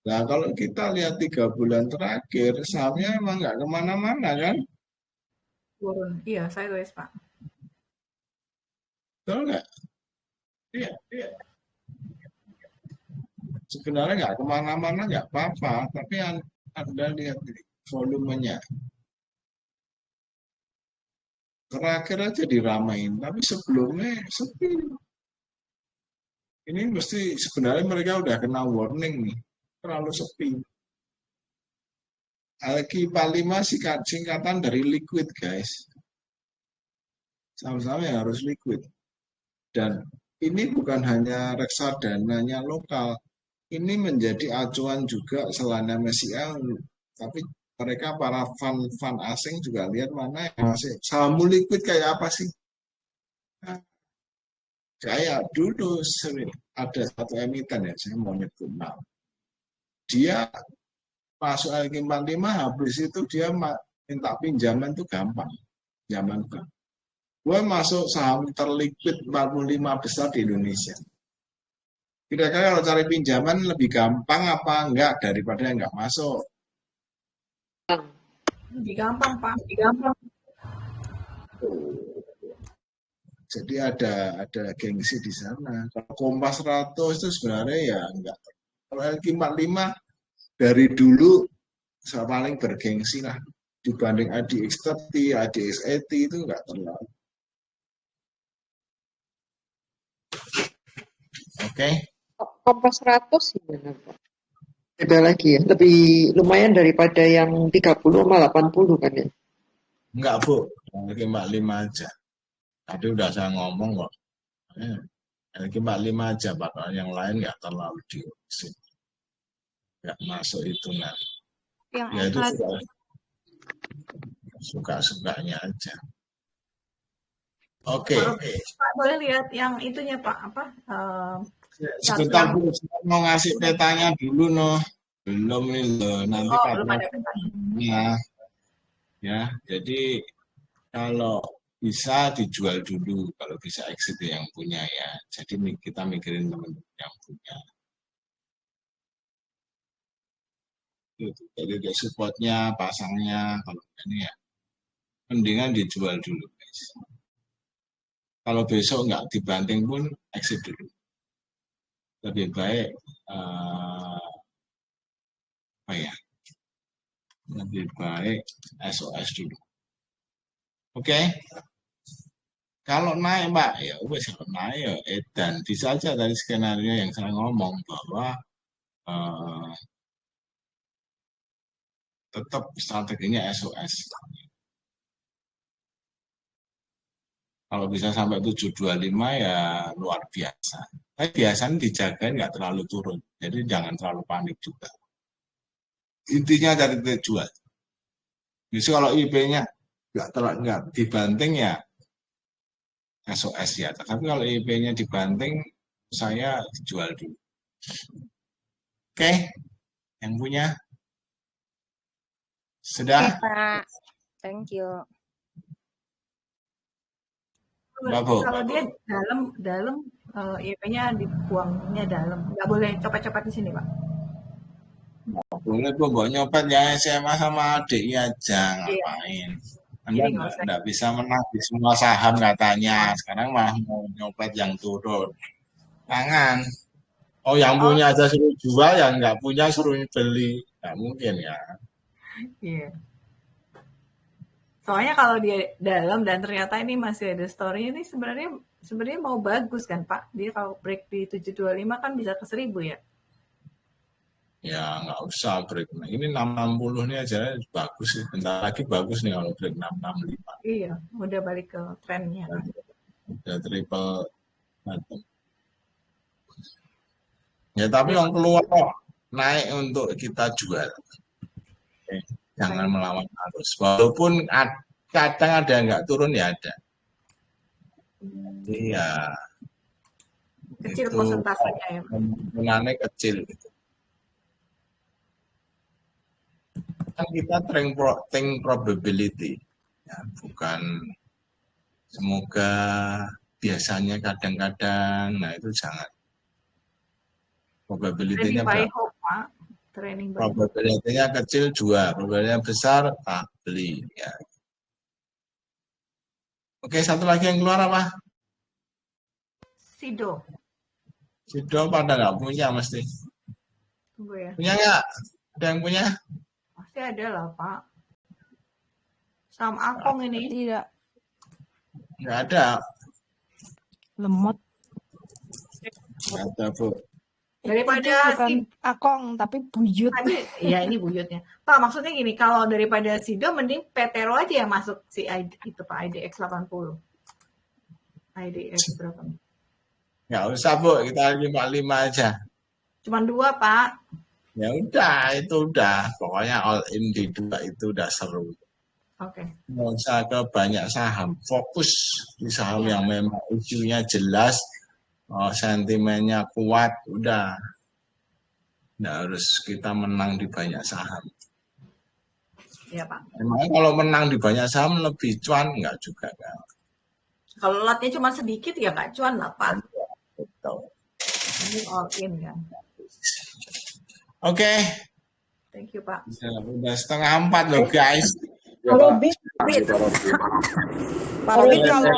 Nah kalau kita lihat 3 bulan terakhir, sahamnya emang nggak kemana-mana kan? Turun. Iya, sideways Pak. Betul nggak? Iya. Sebenarnya nggak kemana-mana, nggak apa-apa. Tapi Anda lihat volumenya. Terakhir aja diramein, tapi sebelumnya sepi. Ini mesti sebenarnya mereka udah kena warning nih, terlalu sepi. LQ45 singkatan dari liquid guys. Sama-sama yang harus liquid. Dan ini bukan hanya reksadananya lokal, ini menjadi acuan juga selain MSCI, tapi mereka para fund asing juga lihat mana yang masih saham liquid kayak apa sih. Nah, kayak dulu ada satu emiten ya, saya mau nyebut nama. Dia masuk LQ45, habis itu dia minta pinjaman itu gampang. Zaman bank. Gue masuk saham terliquid 45 besar di Indonesia. Kira-kira kalau cari pinjaman lebih gampang apa enggak daripada enggak masuk? Lebih gampang, Pak. Lebih gampang. Jadi ada gengsi di sana. Kalau Kompas 100 itu sebenarnya ya enggak. Kalau LQ45 dari dulu paling bergengsi lah. Dibanding ADX30, ADX80 itu enggak terlalu. Oke. Kompas 100 gimana, Pak? Beda lagi ya. Lebih lumayan daripada yang 30 sama 80 kan ya? Enggak, Bu. LQ45 aja. Tadi udah saya ngomong kok. LQ45 aja, Pak. Kalau yang lain enggak terlalu diurusin. Enggak masuk hitungan. Yang Ya itu FLAT. suka-sukanya aja. Oke. Pak boleh lihat yang itunya Pak apa? Sebentar Bu, saya mau ngasih petanya dulu noh. Belum nih loh, nanti belum ada petanya. Ya, jadi kalau bisa dijual dulu, kalau bisa exit yang punya ya. Jadi kita mikirin teman-teman yang punya. Jadi dia supportnya, pasangnya, kalau ini ya, mendingan dijual dulu guys. Kalau besok nggak dibanting pun exit dulu. Lebih baik lebih baik SOS dulu. Oke. Kalau naik Mbak, ya wes kalau naik ya edan. Bisa aja dari skenario yang saya ngomong bahwa tetap strateginya SOS. Kalau bisa sampai 725 ya luar biasa. Tapi biasanya dijagain nggak terlalu turun. Jadi jangan terlalu panik juga. Intinya dari jual. Jadi kalau IP-nya nggak dibanting ya SOS ya. Tapi kalau IP-nya dibanting, saya jual dulu. Oke, yang punya sudah. Oke, Pak. Thank you. Kalau dia dalam IP-nya dibuangnya dalam, nggak boleh copet-copet di sini Pak. Boleh Bu, mau nyopet ya SMA sama adiknya aja, ngapain? Anda nggak bisa menang di semua saham katanya. Sekarang malah mau nyopet yang turun. Jangan. Oh, yang punya aja suruh jual, yang nggak punya suruh beli. Nggak mungkin ya. Iya. Soalnya kalau dia dalam dan ternyata ini masih ada story ini sebenarnya mau bagus kan Pak. Dia kalau break di 725 kan bisa ke 1000 ya. Ya nggak usah break. Nah, ini 660 ini aja bagus sih. Bentar lagi bagus nih kalau break 665. Iya, udah balik ke trennya. Udah triple bottom. Ya tapi yang keluar naik untuk kita jual. Oke. Jangan melawan arus. Walaupun kadang ada yang nggak turun ya ada. Iya. Kecil persentasenya ya. Kemungkinannya kecil gitu. Kan kita think probability. Ya, bukan semoga biasanya kadang-kadang. Nah itu jangan. Probability-nya berapa? Probability-nya kecil jual, probability-nya besar beli. Ya. Oke, satu lagi yang keluar apa? Sido. Sido pada nggak punya mesti. Tunggu ya. Punya nggak? Ada yang punya? Pasti ada lah Pak. Saham Akong ini. Tidak. Nggak ada. Lemot. Nggak ada Bu. Daripada bukan Akong tapi buyut. Iya ini buyutnya. Pak maksudnya gini, kalau daripada Sido mending PTRO aja yang masuk si itu Pak IDX 80. IDX berapa? Nggak usah Bu, kita 55 aja. Cuman 2 Pak. Ya udah, itu udah. Pokoknya all in di 2 itu udah seru. Oke. Nggak usah ke banyak saham. Fokus di saham Iya. yang memang isunya jelas, sentimennya kuat, udah. Nggak harus kita menang di banyak saham. Iya, Pak. Emangnya kalau menang di banyak saham lebih cuan? Nggak juga, kan? Kalau lotnya cuma sedikit ya nggak cuan lah, Pak. Betul. Ini all in kan. Oke. Thank you, Pak. Udah 3:30 loh, guys. Pak Robin, Pak Robin kalau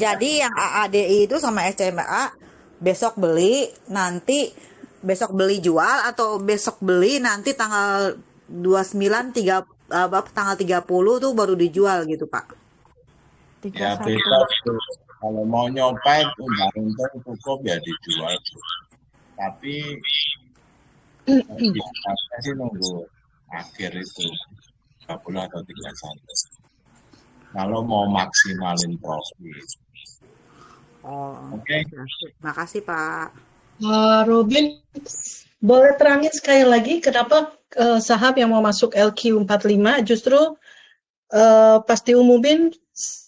jadi yang AADI itu sama SMA besok beli, nanti besok beli jual atau besok beli nanti tanggal 29 tanggal 30 tuh baru dijual gitu, Pak. Ya 31. bebas tuh. Kalau mau nyopet untung cukup ya dijual. Tapi biasanya sih nunggu akhir itu 30 atau 31. Kalau mau maksimalin profit. Oh, Oke. makasih Pak. Robin, boleh terangin sekali lagi kenapa saham yang mau masuk LQ45 justru pas diumumin,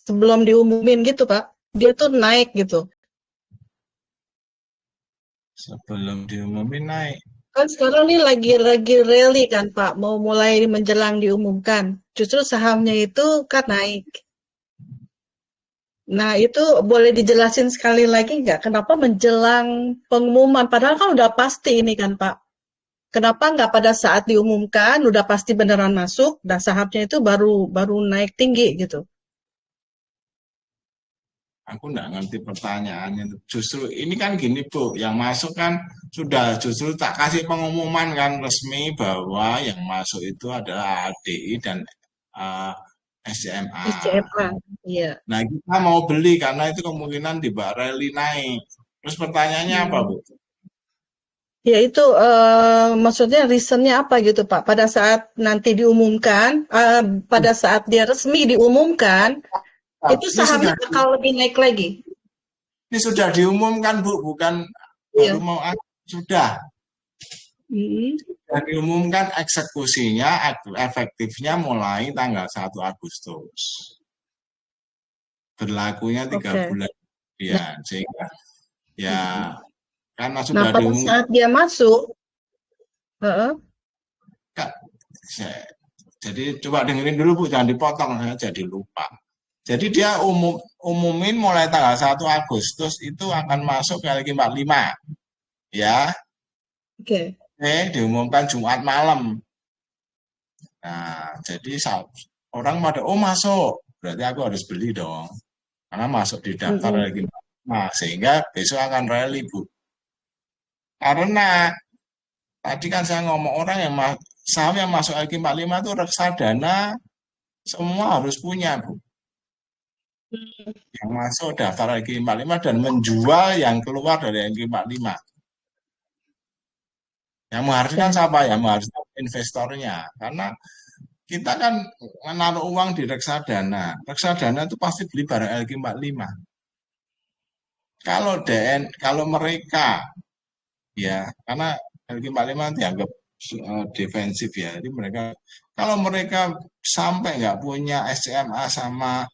sebelum diumumin gitu Pak, dia tuh naik gitu. Sebelum diumumin naik. Kan sekarang nih lagi rally kan Pak, mau mulai menjelang diumumkan. Justru sahamnya itu kan naik. Nah itu boleh dijelasin sekali lagi nggak? Kenapa menjelang pengumuman? Padahal kan udah pasti ini kan Pak. Kenapa nggak pada saat diumumkan udah pasti beneran masuk dan sahamnya itu baru naik tinggi gitu? Aku nggak ngerti pertanyaannya. Justru ini kan gini Bu, yang masuk kan sudah justru tak kasih pengumuman kan resmi bahwa yang masuk itu adalah ADI dan SMA. SMA, iya. Nah kita mau beli karena itu kemungkinan di Mbak Rally naik. Terus pertanyaannya apa Bu? Ya itu maksudnya reasonnya apa gitu Pak? Pada saat nanti diumumkan, pada saat dia resmi diumumkan, itu sahamnya bakal lebih naik lagi. Ini sudah diumumkan Bu, bukan baru mau sudah. Sudah diumumkan eksekusinya, efektifnya mulai tanggal 1 Agustus. Berlakunya 3 bulan kemudian, sehingga ya karena sudah pada diumumkan. saat dia masuk, jadi coba dengerin dulu Bu, jangan dipotong, saya jadi lupa. Jadi dia umumin mulai tanggal 1 Agustus itu akan masuk ke LQ45. Ya. Oke. Diumumkan Jumat malam. Nah, jadi orang pada masuk, berarti aku harus beli dong. Karena masuk di daftar LQ45, sehingga besok akan rally Bu. Karena tadi kan saya ngomong orang yang saham yang masuk LQ45 itu reksadana semua harus punya Bu. Yang masuk daftar LQ45 dan menjual yang keluar dari LQ45. Yang mengharuskan siapa? Yang mengharuskan investornya. Karena kita kan menaruh uang di reksadana. Reksadana itu pasti beli barang LQ45. Kalau mereka, ya, karena LQ45 dianggap defensif ya. Jadi mereka, kalau mereka sampai nggak punya SMA sama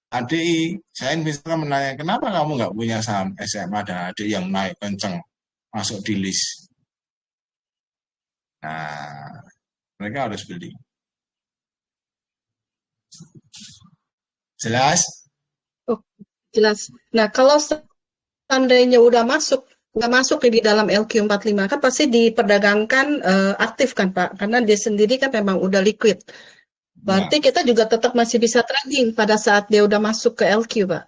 ADI, saya investor menanya, kenapa kamu nggak punya saham SMA dan ADI yang naik kenceng, masuk di list? Nah, mereka harus beli. Jelas? Oh, jelas. Nah, kalau seandainya udah masuk di dalam LQ45 kan pasti diperdagangkan aktif kan Pak, karena dia sendiri kan memang udah liquid. Berarti kita juga tetap masih bisa trading pada saat dia udah masuk ke LQ, Pak?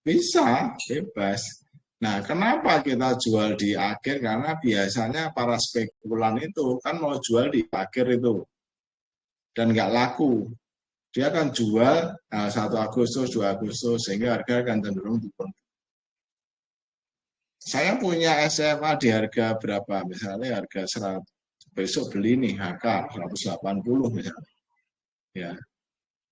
Bisa, bebas. Nah, kenapa kita jual di akhir? Karena biasanya para spekulan itu kan mau jual di akhir itu. Dan nggak laku. Dia akan jual 1 Agustus, 2 Agustus, sehingga harga akan cenderung turun. Saya punya SMA di harga berapa? Misalnya harga 100, besok beli nih HK 180 misalnya. Ya,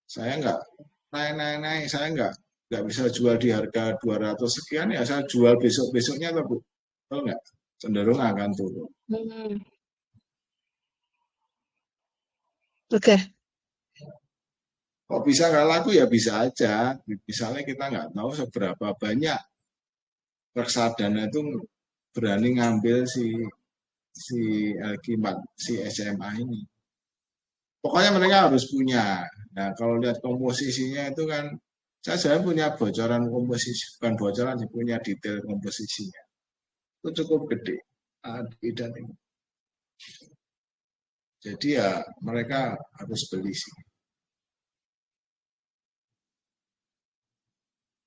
saya nggak naik, saya nggak bisa jual di harga 200 sekian ya, saya jual besoknya tuh Bu, betul nggak? cenderung akan turun. Oke. Kok bisa nggak laku ya bisa aja. Misalnya kita nggak tahu seberapa banyak reksadana itu berani ngambil si SMA ini. Pokoknya mereka harus punya. Nah kalau lihat komposisinya itu kan, saya punya bocoran komposisi, bukan bocoran sih, punya detail komposisinya. Itu cukup gede. Dan ini. Jadi ya mereka harus beli sih.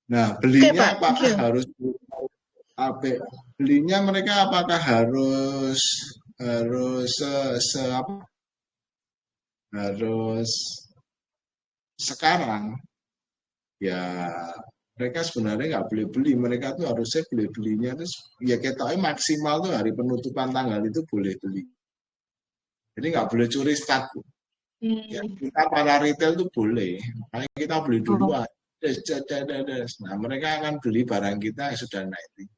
Nah belinya apakah harus belinya mereka apakah harus sekarang? Ya mereka sebenarnya nggak boleh beli, mereka tuh harusnya belinya terus ya kita maksimal tuh hari penutupan tanggal itu boleh beli. Jadi nggak boleh curi start. Ya, kita para retail tuh boleh, makanya kita beli dulu. Nah mereka akan beli barang kita yang sudah naik.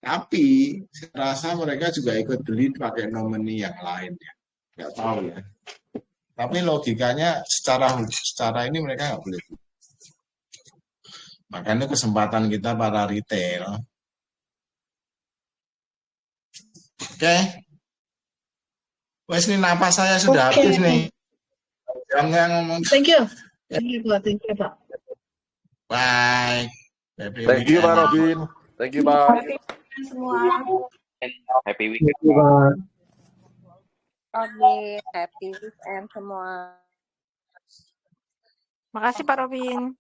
Tapi saya rasa mereka juga ikut beli pakai nomini yang lain ya, nggak tahu ya. Tapi logikanya secara ini mereka nggak boleh. Makanya kesempatan kita para retail. Oke. Wes ini napas saya sudah habis nih. Jangan ngomong. Thank you. Thank you Pak. Bye. Thank you Pak Robin. Thank you Pak. Semua. Happy weekend. Oke, happy weekend semua. Makasih Pak Robin.